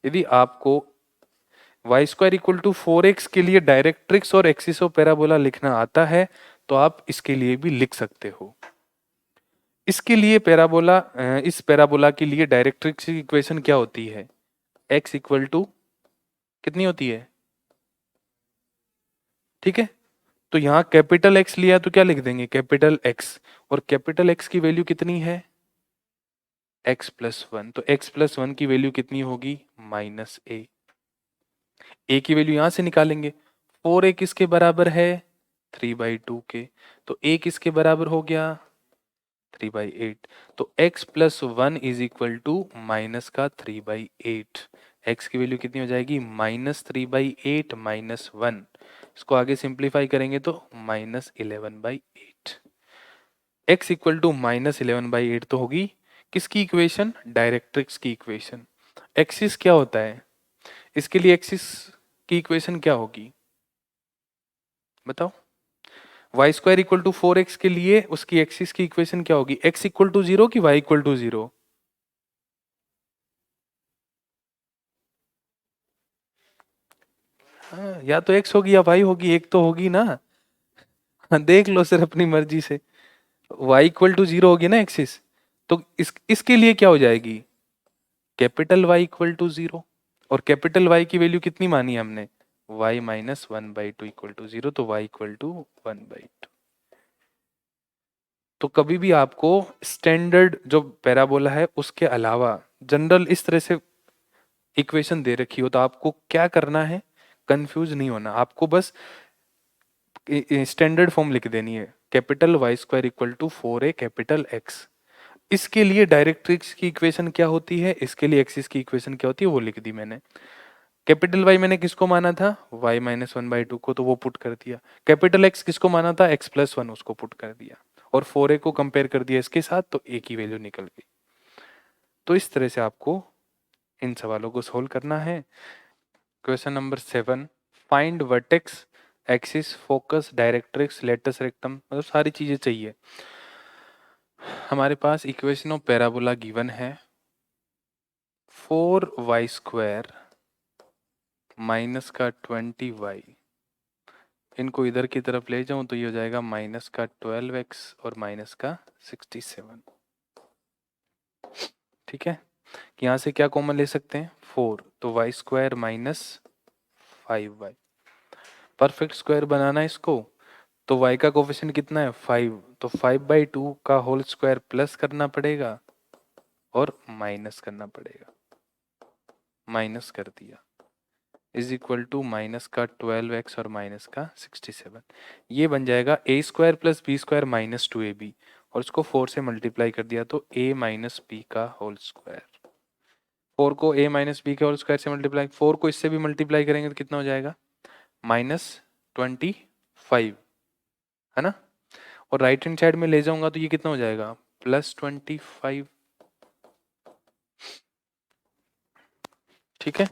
यदि आपको Y square equal to 4x के लिए डायरेक्ट्रिक्स और एक्सिस ऑफ पैराबोला लिखना आता है तो आप इसके लिए भी लिख सकते हो। इसके लिए पैराबोला इस पैराबोला के लिए डायरेक्ट्रिक्स की इक्वेशन क्या होती है? x इक्वल टू कितनी होती है? ठीक है, तो यहाँ कैपिटल X लिया तो क्या लिख देंगे? कैपिटल X, और कैपिटल X की वैल्यू कितनी है? x plus one. तो x प्लस वन की वैल्यू कितनी होगी? माइनस ए। ए की वैल्यू यहां से निकालेंगे। 4a किसके बराबर है? 3/2 के। तो a किसके बराबर हो गया? 3/8। तो x plus one is equal to minus का 3/8। x की वैल्यू कितनी हो जाएगी? -3/8 माइनस वन। इसको आगे सिंप्लीफाई करेंगे तो -11/8। x इक्वल टू -11/8 तो होगी किसकी इक्वेशन? डायरेक्ट्रिक्स की इक्वेशन। एक्सिस क्या होता है? इसके लिए एक्सिस की इक्वेशन क्या होगी बताओ? Y square equal to 4x के लिए उसकी एक्सिस की इक्वेशन क्या होगी? x इक्वल टू 0 की y इक्वल टू 0? हाँ, या तो x होगी या y होगी, एक तो होगी ना। हाँ, देख लो सर अपनी मर्जी से। y इक्वल टू 0 होगी ना एक्सिस, तो इसके लिए क्या हो जाएगी? Capital Y equal to 0। और कैपिटल Y की वैल्यू कितनी मानी हमने? y माइनस 1/2 इक्वल टू 0, तो y इक्वल टू 1/2। तो कभी भी आपको स्टैंडर्ड जो पैराबोला है उसके अलावा जनरल इस तरह से इक्वेशन दे रखी हो तो आपको क्या करना है? कंफ्यूज नहीं होना, आपको बस स्टैंडर्ड फॉर्म लिख देनी है। Capital Y square equal to 4a capital X. इसके लिए डायरेक्ट्रिक्स की इक्वेशन क्या होती है, इसके लिए एक्सिस की इक्वेशन क्या होती है, वो लिख दी मैंने। कैपिटल वाई मैंने किसको माना था? y माइनस 1/2 को, तो वो पुट कर दिया। कैपिटल एक्स किसको माना था? x प्लस वन, उसको पुट कर दिया। और 4a को कंपेयर कर दिया इसके साथ, तो a की वैल्यू निकल गई। तो इस तरह से आपको इन सवालों को सोल्व करना है। Question number 7, find vertex, axis, focus, directrix, latus rectum, मतलब सारी चीजें चाहिए। हमारे पास इक्वेशन ऑफ पैराबोला गिवन है 4y² माइनस का 20y। इनको इधर की तरफ ले जाऊं तो ये हो जाएगा माइनस का 12x और माइनस का 67। ठीक है, यहाँ से क्या कॉमन ले सकते हैं? 4, तो y² minus 5y। Perfect square बनाना है इसको, तो y का कोफिशिएंट कितना है? 5, तो 5/2 का होल स्क्वायर प्लस करना पड़ेगा और माइनस करना पड़ेगा। माइनस कर दिया, इज इक्वल टू माइनस का 12x और माइनस का 67। ये बन जाएगा a² plus b² minus 2ab, और इसको 4 से मल्टीप्लाई कर दिया तो a माइनस b का होल स्क्वायर। 4 को a माइनस बी के होल स्क्वायर से मल्टीप्लाई, 4 को इससे भी मल्टीप्लाई करेंगे तो कितना हो जाएगा? -25, है ना। और राइट हैंड साइड में ले जाऊंगा तो ये कितना हो जाएगा? +25। ठीक है,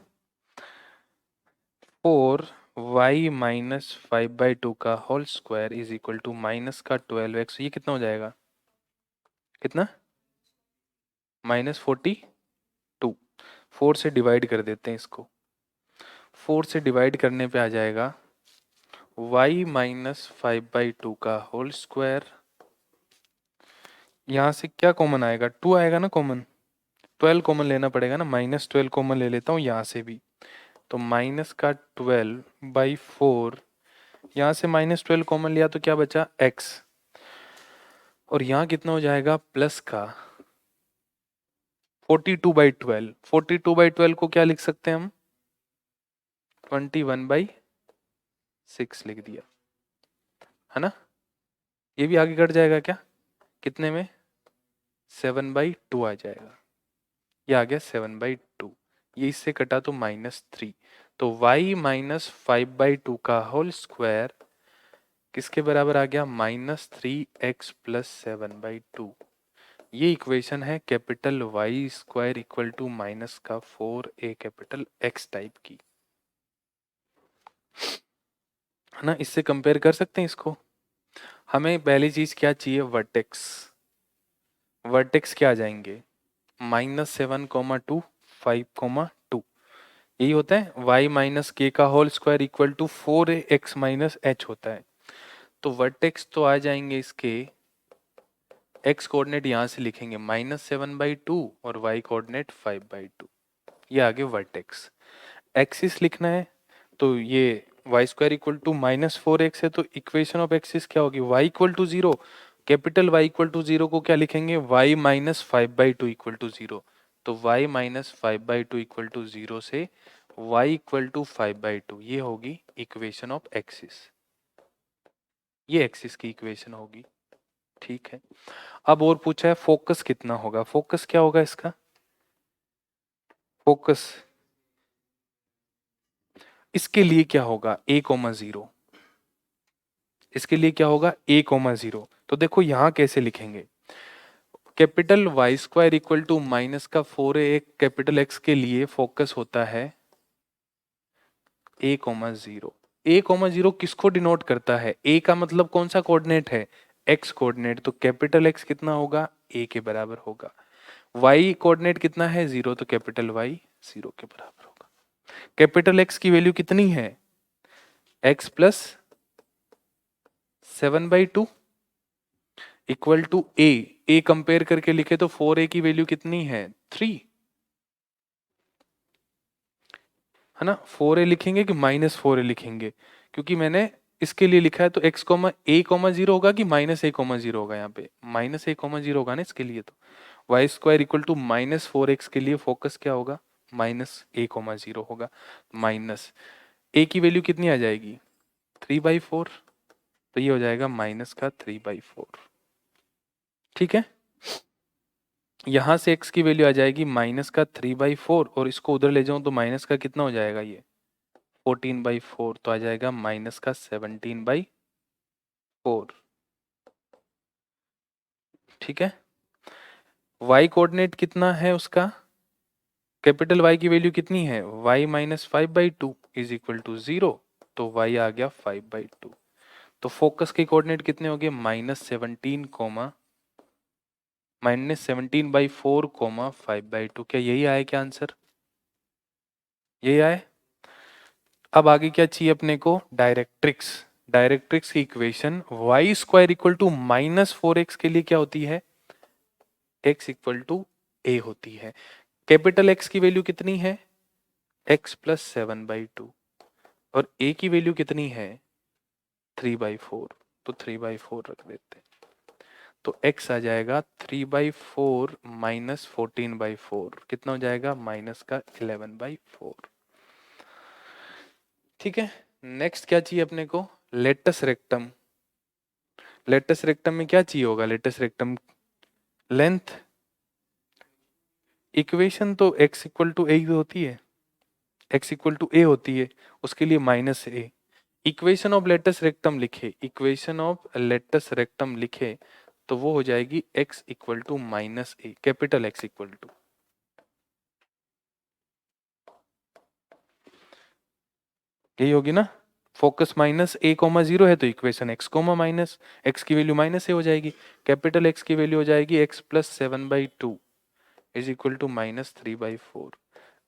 4y माइनस 5/2 का whole square is equal to minus का 12x। ये कितना हो जाएगा? कितना? -42। 4 से डिवाइड कर देते हैं इसको। 4 से डिवाइड करने पे आ जाएगा y माइनस 5/2 का होल स्क्वायर। यहाँ से क्या कॉमन आएगा? 2 आएगा ना कॉमन। 12 कॉमन लेना पड़ेगा ना, -12 कॉमन ले लेता हूँ यहाँ से भी, तो माइनस का 12/4। यहाँ से -12 कॉमन लिया तो क्या बचा? x। और यहाँ कितना हो जाएगा? प्लस का 42/12। 42/12 को क्या लिख सकते हैं हम? 21/6 लिख दिया, है ना। ये भी आगे कट जाएगा क्या? कितने में? 7/2 आ जाएगा। ये आ गया 7/2। ये इससे कटा तो -3। तो y माइनस 5/2 का होल स्क्वायर किसके बराबर आ गया? -3x plus 7/2। ये इक्वेशन है capital y² equal to minus का 4a कैपिटल x टाइप की, है ना। इससे कंपेयर कर सकते हैं इसको। हमें पहली चीज क्या चाहिए? वर्टेक्स। वर्टेक्स क्या आ जाएंगे? -7, 5, 2। यही होता है y माइनस के का whole square equal to 4x minus h होता है। तो वर्टेक्स तो आ जाएंगे इसके, एक्स कोऑर्डिनेट यहाँ से लिखेंगे -7/2 और वाई कोऑर्डिनेट 5/2, ये आगे वर्टेक्स। एक्सिस लिखना है तो ये Y square equal to -4x है, तो इक्वेशन ऑफ एक्सिस क्या होगी, y equal to 0, capital Y equal to 0 को क्या लिखेंगे, y -5/2 इक्वल टू 0, तो y -5/2 इक्वल टू 0 से y इक्वल टू 5/2, ये होगी इक्वेशन ऑफ एक्सिस, ये एक्सिस की इक्वेशन होगी। ठीक है, अब और पूछा है फोकस कितना होगा, फोकस क्या होगा इसका, फोकस इसके लिए क्या होगा a,0, इसके लिए क्या होगा a,0, तो देखो यहां कैसे लिखेंगे, capital Y square equal to minus का 4a, एक कैपिटल एक्स के लिए फोकस होता है a,0, a,0 किसको डिनोट करता है, a का मतलब कौन सा कोऑर्डिनेट है, x कोऑर्डिनेट, तो कैपिटल x कितना होगा a के बराबर होगा, y कोऑर्डिनेट कितना है 0, तो कैपिटल Y 0 के बराबर होगा। कैपिटल x की वैल्यू कितनी है, x plus 7/2 equal to a compare करके लिखे तो 4a की वैल्यू कितनी है 3, है ना, 4a लिखेंगे कि -4a लिखेंगे, क्योंकि मैंने इसके लिए लिखा है तो x a, 0 होगा कि -a,0 होगा, यहाँ पे -a,0 होगा ना इसके लिए, तो Y square equal to -4x के लिए फोकस क्या होगा -a,0 होगा, माइनस a की वैल्यू कितनी आ जाएगी 3/4, तो ये हो जाएगा माइनस का 3/4। ठीक है, यहां से x की वैल्यू आ जाएगी माइनस का 3/4 और इसको उधर ले जाऊं तो माइनस का कितना हो जाएगा, ये 14/4, तो आ जाएगा माइनस का 17/4। ठीक है, y कोऑर्डिनेट कितना है उसका, कैपिटल Y की वैल्यू कितनी है, y -5/2 इज इक्वल टू 0, तो y आ गया 5/2, तो फोकस के कोऑर्डिनेट कितने हो गए -17/4, 5/2, क्या यही आया क्या आंसर, यही आए। अब आगे क्या चाहिए अपने को, डायरेक्ट्रिक्स, डायरेक्ट्रिक्स की equation y square equal to -4x के लिए क्या होती है, x इक्वल टू a होती है, कैपिटल X की वैल्यू कितनी है x प्लस 7/2 और a की वैल्यू कितनी है 3/4, तो 3/4 रख देते हैं, तो x आ जाएगा 3/4 माइनस 14/4, कितना हो जाएगा माइनस का 11/4। ठीक है, नेक्स्ट क्या चाहिए अपने को, लेटस रेक्टम, लेटस रेक्टम में क्या चाहिए होगा, लेटस रेक्टम लेंथ, इक्वेशन तो x इक्वल टू ए होती है, x इक्वल टू ए होती है, उसके लिए -a, equation of latus rectum लिखे, इक्वेशन ऑफ लेटस रेक्टम लिखे तो वो हो जाएगी x equal to -a, capital X equal to, यही होगी ना, फोकस -a,0 है तो इक्वेशन x, माइनस x की वैल्यू -a हो जाएगी, कैपिटल X की वैल्यू हो जाएगी x plus 7/2 is equal to -3/4,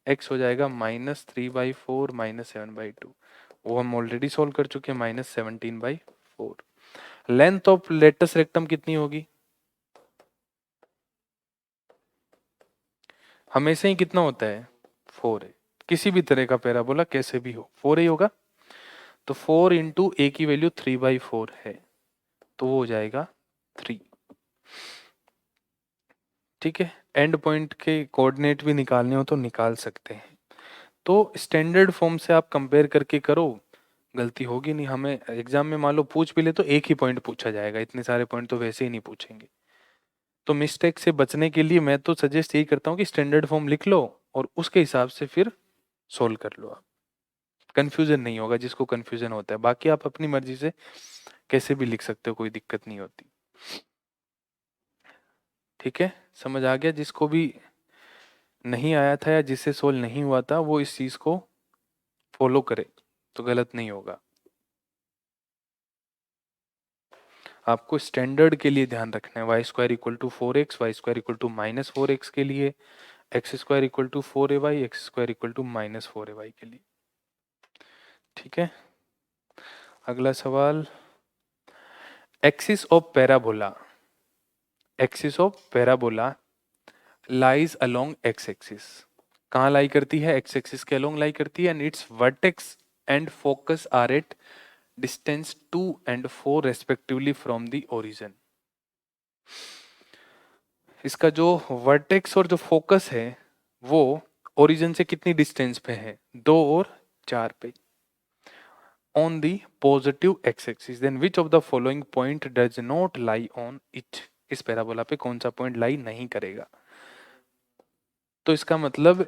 x हो जाएगा -3/4 -7/2, वो हम ऑलरेडी सोल्व कर चुके हैं -17/4। लेंथ ऑफ लेटस रेक्टम कितनी होगी, हमेशा ही कितना होता है 4 है, किसी भी तरह का पैराबोला कैसे भी हो 4 ही होगा, तो 4 इंटू ए की वैल्यू 3/4 है, तो वो हो जाएगा 3। ठीक है, एंड पॉइंट के कोऑर्डिनेट भी निकालने हो तो निकाल सकते हैं, तो स्टैंडर्ड फॉर्म से आप कंपेयर करके करो, गलती होगी नहीं, हमें एग्जाम में मान लो पूछ भी ले तो एक ही पॉइंट पूछा जाएगा, इतने सारे पॉइंट तो वैसे ही नहीं पूछेंगे, तो मिस्टेक से बचने के लिए मैं तो सजेस्ट यही करता हूँ कि स्टैंडर्ड फॉर्म लिख लो और उसके हिसाब से फिर सोल्व कर लो आप, कंफ्यूजन नहीं होगा जिसको कंफ्यूजन होता है, बाकी आप अपनी मर्जी से कैसे भी लिख सकते हो, कोई दिक्कत नहीं होती। ठीक है, समझ आ गया, जिसको भी नहीं आया था या जिससे सोल्व नहीं हुआ था वो इस चीज को फॉलो करे तो गलत नहीं होगा। आपको स्टैंडर्ड के लिए ध्यान रखना है, y square equal to 4x, y square equal to -4x के लिए, x square equal to 4ay, x square equal to -4ay के लिए। ठीक है, अगला सवाल, axis of parabola lies along x axis. कहाँ लाई करती है? एक्स एक्सिस के अलोंग लाई करती है। And its vertex and focus are at distance 2 and 4 respectively from the origin. इसका जो वर्टेक्स और जो फोकस है वो ओरिजिन से कितनी डिस्टेंस पे है? 2 और 4 पे। On the positive x axis, then which of the following point does not lie on it? इस पैराबोला पे कौन सा पॉइंट लाई नहीं करेगा? तो इसका मतलब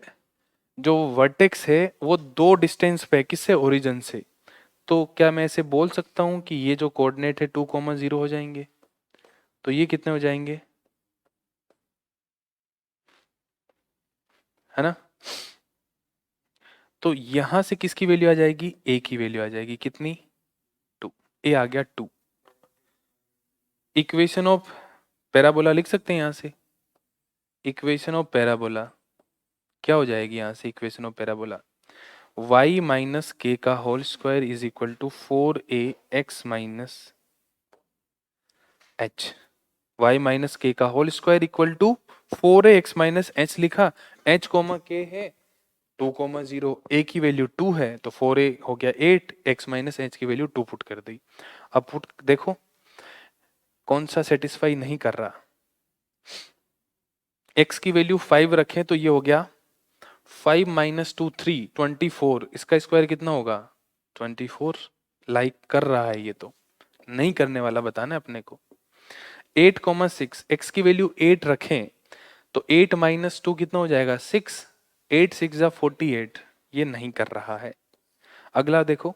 जो वर्टेक्स है वो 2 डिस्टेंस पे है, किससे? ओरिजिन से। तो क्या मैं ऐसे बोल सकता हूं कि ये जो कोऑर्डिनेट है 2,0 हो जाएंगे? तो ये कितने हो जाएंगे? है ना? तो यहां से किसकी वैल्यू आ जाएगी? ए की वैल्यू आ जाएगी। कितनी? 2। ए आ गया 2। इक्वेशन ऑफ पैराबोला लिख सकते हैं यहां से। इक्वेशन ऑफ पैराबोला क्या हो जाएगी यहां से? Equation of parabola y minus के का whole square is equal to 4ax minus h. y minus के का whole square equal to 4ax minus h लिखा। h कोमा के है 2,0, a की वैल्यू 2 है तो 4a हो गया 8, x माइनस एच की वैल्यू 2 पुट कर दी। अब पुट देखो कौन सा सेटिस्फाई नहीं कर रहा। x की वैल्यू 5 रखें तो ये हो गया 5 माइनस 2 3, 24। इसका स्क्वायर कितना होगा? 24। लाइक कर रहा है ये तो, नहीं करने वाला बताना अपने को। 8,6 x की वैल्यू 8 रखें तो 8 माइनस 2 कितना हो जाएगा? 6। 8 6 जा 48। ये नहीं कर रहा है। अगला देखो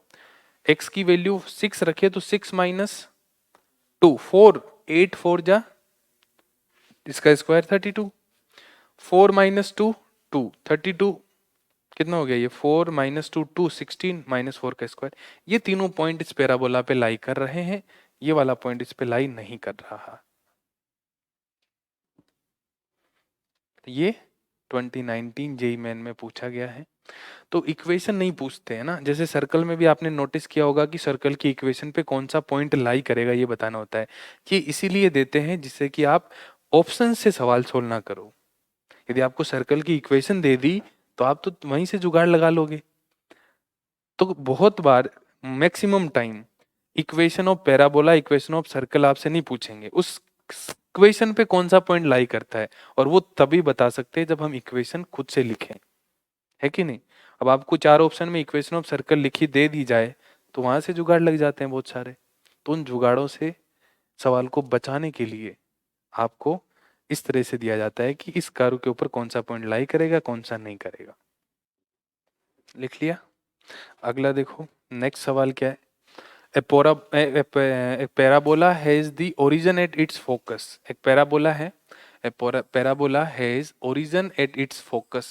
x की वैल्यू 6 रखे तो 6 माइनस 2 4। 8 4 जा, इसका स्क्वायर 32। 4 माइनस 2 2, 32 कितना हो गया? ये 4 माइनस 2 2, 16 माइनस 4 का स्क्वायर। ये तीनों पॉइंट इस पैराबोला पे लाई कर रहे हैं, ये वाला पॉइंट इस पे लाई नहीं कर रहा। ये 2019 जेई मेन में पूछा गया है। तो इक्वेशन नहीं पूछते हैं ना, जैसे सर्कल में भी आपने नोटिस किया होगा कि सर्कल की इक्वेशन पे कौन सा पॉइंट लाई करेगा ये बताना होता है। कि इसीलिए देते हैं जिससे कि आप ऑप्शन से सवाल सोल्व ना करो। यदि आपको सर्कल की इक्वेशन दे दी तो आप तो वहीं से जुगाड़ लगा लोगे। तो बहुत बार maximum time equation of parabola, equation of circle आपसे नहीं पूछेंगे, उस इक्वेशन पे कौन सा पॉइंट लाई करता है, और वो तभी बता सकते हैं जब हम इक्वेशन खुद से लिखें, है कि नहीं? अब आपको 4 ऑप्शन में इक्वेशन ऑफ सर्कल लिखी दे दी जाए तो वहां से जुगाड़ लग जाते हैं बहुत सारे। तो उन जुगाड़ों से सवाल को बचाने के लिए आपको इस तरह से दिया जाता है कि इस कर्व के ऊपर कौन सा पॉइंट लाई करेगा, कौन सा नहीं करेगा। लिख लिया? अगला देखो नेक्स्ट सवाल क्या है। A parabola has the origin at its focus। एक पैराबोला है, parabola has origin at its focus.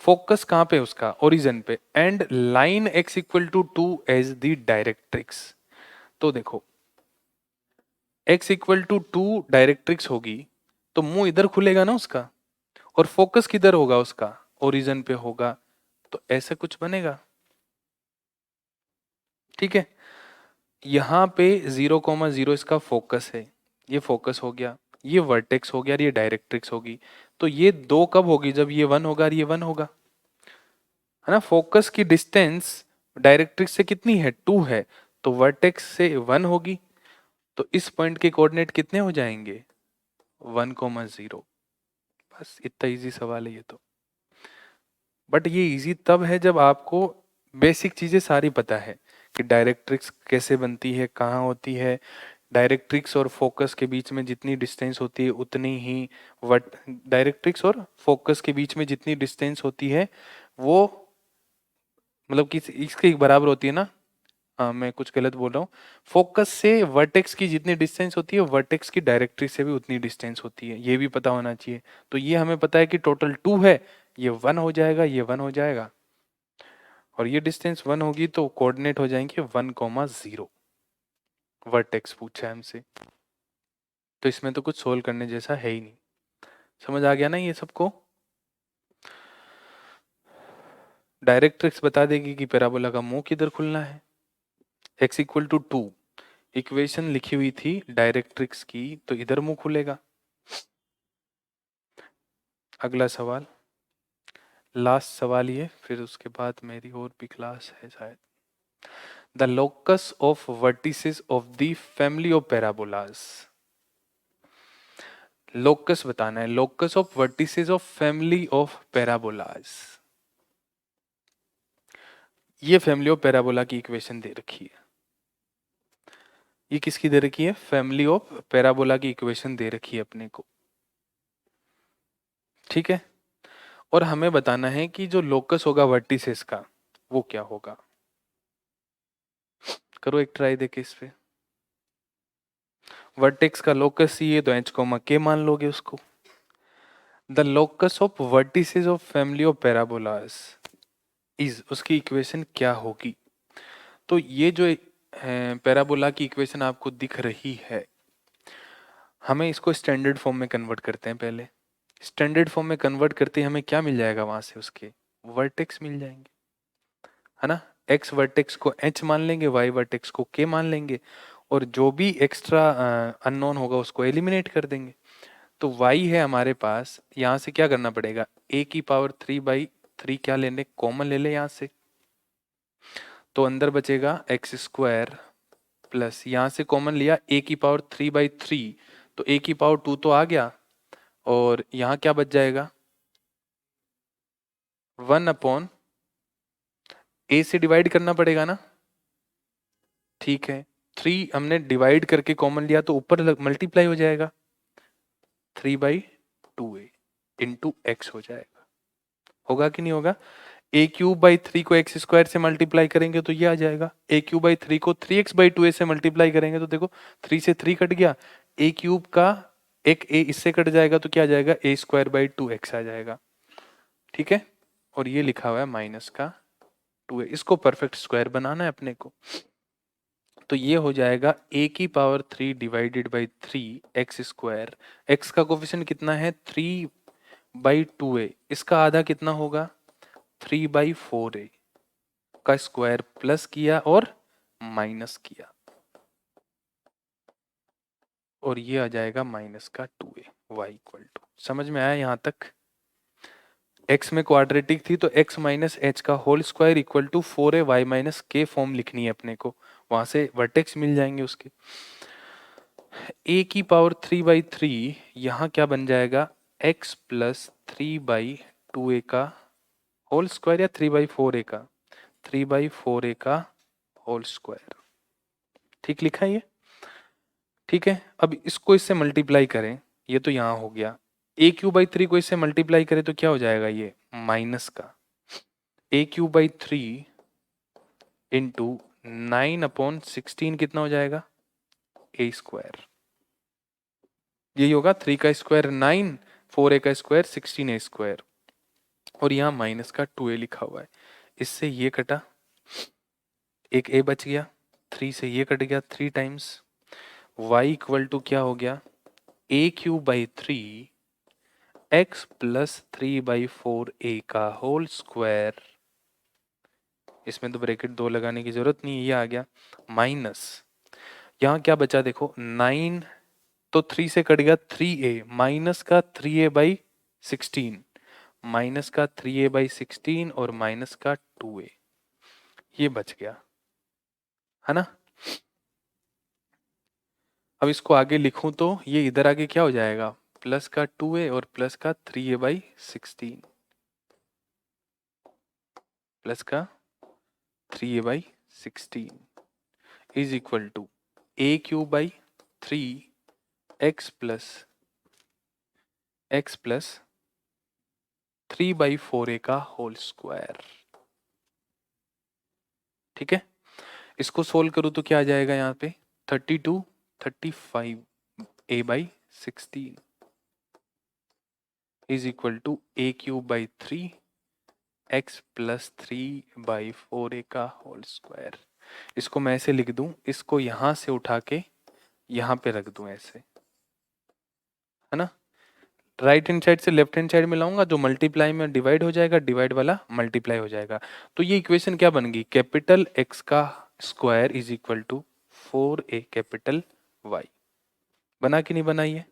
Focus कहाँ पे? उसका ओरिजिन पे। And line x equal to 2 as the directrix. तो देखो x इक्वल टू 2 डायरेक्ट्रिक्स होगी तो मुंह इधर खुलेगा ना उसका, और फोकस किधर होगा उसका? ओरिजिन पे होगा। तो ऐसा कुछ बनेगा, ठीक है। यहाँ पे 0,0 इसका फोकस है, ये फोकस हो गया, ये वर्टेक्स हो गया और ये डायरेक्ट्रिक्स होगी। तो ये 2 कब होगी? जब ये 1 होगा और ये 1 होगा, है ना। फोकस की डिस्टेंस डायरेक्ट्रिक्स से कितनी है? 2 है। तो वर्टेक्स से 1 होगी। तो इस पॉइंट के कोऑर्डिनेट कितने हो जाएंगे? 1,0। बस इतना इजी सवाल है ये तो। बट ये इजी तब है जब आपको बेसिक चीजें सारी पता है कि डायरेक्ट्रिक्स कैसे बनती है, कहाँ होती है। डायरेक्ट्रिक्स और फोकस के बीच में जितनी डिस्टेंस होती है उतनी ही वट डायरेक्ट्रिक्स और फोकस के बीच में जितनी डिस्टेंस होती है वो मतलब कि इसके बराबर होती है ना। हाँ मैं कुछ गलत बोल रहा हूँ। फोकस से वर्टेक्स की जितनी डिस्टेंस होती है वर्टेक्स की डायरेक्ट्रिक्स से भी उतनी डिस्टेंस होती है, ये भी पता होना चाहिए। तो ये हमें पता है कि टोटल 2 है, ये 1 हो जाएगा, ये 1 हो जाएगा, और ये डिस्टेंस 1 होगी तो कोऑर्डिनेट हो जाएंगे 1,0। वर्टेक्स पूछा है हमसे, तो इसमें तो कुछ सोल्व करने जैसा है ही नहीं। समझ आ गया ना ये सबको? डायरेक्ट्रिक्स बता देगी कि पैराबोला का मुंह किधर खुलना है। x इक्वल टू 2, इक्वेशन लिखी हुई थी डायरेक्ट्रिक्स की, तो इधर मुंह खुलेगा। अगला सवाल, लास्ट सवाल ये, फिर उसके बाद मेरी और भी क्लास है शायद। The locus of vertices of the family of parabolas. Locus बताना है, locus of vertices of family of parabolas. ये फैमिली ऑफ पैराबोला की इक्वेशन दे रखी है। ये किसकी दे रखी है? फैमिली ऑफ पैराबोला की इक्वेशन दे रखी है अपने को, ठीक है। और हमें बताना है कि जो लोकस होगा वर्टिसेस का वो क्या होगा। करो एक ट्राई देखे इस पे। वर्टेक्स का लोकस ही है तो एच कोमा के मान लोगे उसको। The locus of vertices of family of parabolas is, उसकी इक्वेशन क्या होगी। तो ये जो पैराबोला की इक्वेशन आपको दिख रही है, हमें इसको स्टैंडर्ड फॉर्म में कन्वर्ट करते हैं पहले। स्टैंडर्ड फॉर्म में कन्वर्ट करते ही हमें क्या मिल जाएगा वहां से, उसके वर्टेक्स मिल जाएंगे, है ना। एक्स वर्टेक्स को एच मान लेंगे, वाई वर्टेक्स को के मान लेंगे, और जो भी एक्स्ट्रा अननोन होगा उसको एलिमिनेट कर देंगे। तो y है हमारे पास, यहाँ से क्या करना पड़ेगा, a की पावर 3/3 क्या लेने, कॉमन ले ले यहाँ से, तो अंदर बचेगा एक्स स्क्वायर प्लस, यहाँ से कॉमन लिया a की पावर 3/3, तो a की पावर 2 तो आ गया, और यहाँ क्या बच जाएगा 1/, a से डिवाइड करना पड़ेगा ना, ठीक है। 3 हमने डिवाइड करके कॉमन लिया तो ऊपर मल्टीप्लाई हो जाएगा, 3/2a इंटू एक्स हो जाएगा, होगा कि नहीं होगा। a³/3 को एक्स स्क्वायर से मल्टीप्लाई करेंगे तो ये आ जाएगा, a³/3 को 3x/2a से मल्टीप्लाई करेंगे तो देखो 3 से 3 कट गया, a³ का एक a इससे कट जाएगा तो क्या आ जाएगा, a²/2x आ जाएगा, ठीक है। और ये लिखा हुआ है माइनस का 2a, इसको परफेक्ट स्क्वायर बनाना है अपने को, तो ये हो जाएगा a³ 3 / 3 x², x का कोफिशिएंट कितना है 3/2a, इसका आधा कितना होगा 3/4a का स्क्वायर, प्लस किया और माइनस किया, और ये आ जाएगा माइनस का 2a, y इक्वल टू, समझ में आया यहाँ तक। x में क्वाड्रेटिक थी तो x माइनस एच का whole square equal to 4a y minus k form लिखनी है अपने को, वहां से वर्टेक्स मिल जाएंगे उसके। a की पावर 3/3 यहाँ क्या बन जाएगा, x प्लस 3/2a का होल स्क्वायर, या 3/4a का, 3/4a का होल स्क्वायर, ठीक लिखा है ये, ठीक है। अब इसको इससे मल्टीप्लाई करें, ये तो यहाँ हो गया, a³ को इससे मल्टीप्लाई करें तो क्या हो जाएगा, ये माइनस का a³ इंटू 9/16 कितना हो जाएगा, a², यही होगा, 3 का स्क्वायर 9, 4a का स्क्वायर 16a², और यहाँ माइनस का 2a लिखा हुआ है, इससे ये कटा, एक a बच गया, 3 से ये कट गया 3 टाइम्स, y इक्वल टू क्या हो गया, a³ x प्लस 3/4a का होल स्क्वायर, इसमें तो ब्रैकेट 2 लगाने की जरूरत नहीं है, ये आ गया, माइनस यहाँ क्या बचा देखो 9, तो 3 से कट गया 3a, माइनस का 3a/16, माइनस का 3a/16 और माइनस का 2a, ये बच गया, है ना। अब इसको आगे लिखूं तो ये इधर आगे क्या हो जाएगा, प्लस का 2a और प्लस का 3a/16, प्लस का 3a/16 is equal to a³ x plus 3/4a का होल स्क्वायर, ठीक है। इसको सोल्व करूं तो क्या आ जाएगा यहाँ पे 32, 35 a/16 is equal to a³ x plus 3/4a का होल स्क्वायर। इसको मैं ऐसे लिख दूं, इसको यहां से उठा के यहां पे रख दूं ऐसे, है ना। राइट हैंड साइड से लेफ्ट हैंड साइड में लाऊंगा, जो मल्टीप्लाई में डिवाइड हो जाएगा, डिवाइड वाला मल्टीप्लाई हो जाएगा, तो ये इक्वेशन क्या बन गई, कैपिटल X का square is equal to 4a capital Y. बना कि नहीं बनाई है?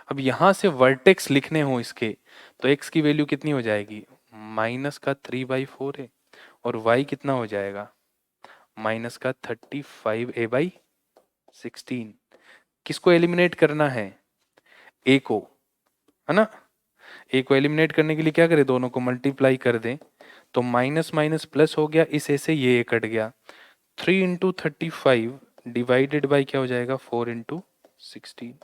अब यहां से वर्टेक्स लिखने हो इसके तो x की वैल्यू कितनी हो जाएगी, माइनस का 3/4 है, और y कितना हो जाएगा, माइनस का 35a/16। किसको एलिमिनेट करना है, a को, है ना। a को एलिमिनेट करने के लिए क्या करें, दोनों को मल्टीप्लाई कर दें, तो माइनस माइनस प्लस हो गया, इस ए से ये कट गया। 3 इंटू 35 डिवाइडेड बाई क्या हो जाएगा, 4 इंटू 16।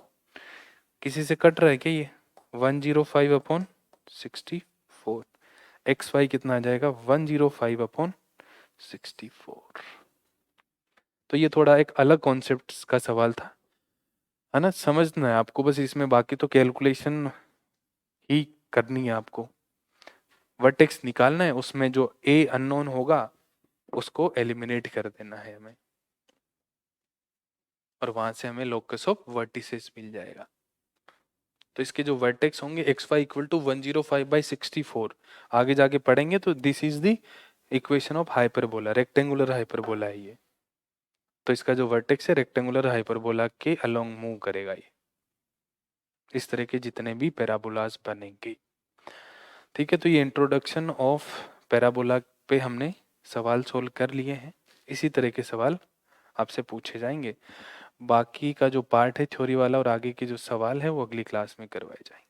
किसी से कट रहा है क्या ये, 105/64। एक्स वाई कितना आ जाएगा, 105/64। तो ये थोड़ा एक अलग कॉन्सेप्ट का सवाल था, है ना। समझना है आपको बस इसमें, बाकी तो कैलकुलेशन ही करनी है आपको। वर्टेक्स निकालना है, उसमें जो ए अननोन होगा उसको एलिमिनेट कर देना है हमें, और वहां से हमें लोकस ऑफ वर्टिसेस मिल जाएगा। तो इसके जो वर्टेक्स होंगे एक्स वाई इक्वल टू 105/64, आगे जाके पढ़ेंगे तो this is the equation of hyperbola, rectangular hyperbola है ये। तो इसका जो वर्टेक्स है रेक्टेंगुलर हाइपरबोला के अलोंग मूव करेगा ये। इस तरह के जितने भी पैराबोलास बनेंगे, ठीक है। तो ये इंट्रोडक्शन ऑफ पैराबोला पे हमने सवाल सोल्व कर लिए हैं। इसी तरह के सवाल आपसे पूछे जाएंगे। बाकी का जो पार्ट है थ्योरी वाला और आगे के जो सवाल है वो अगली क्लास में करवाए जाएंगे।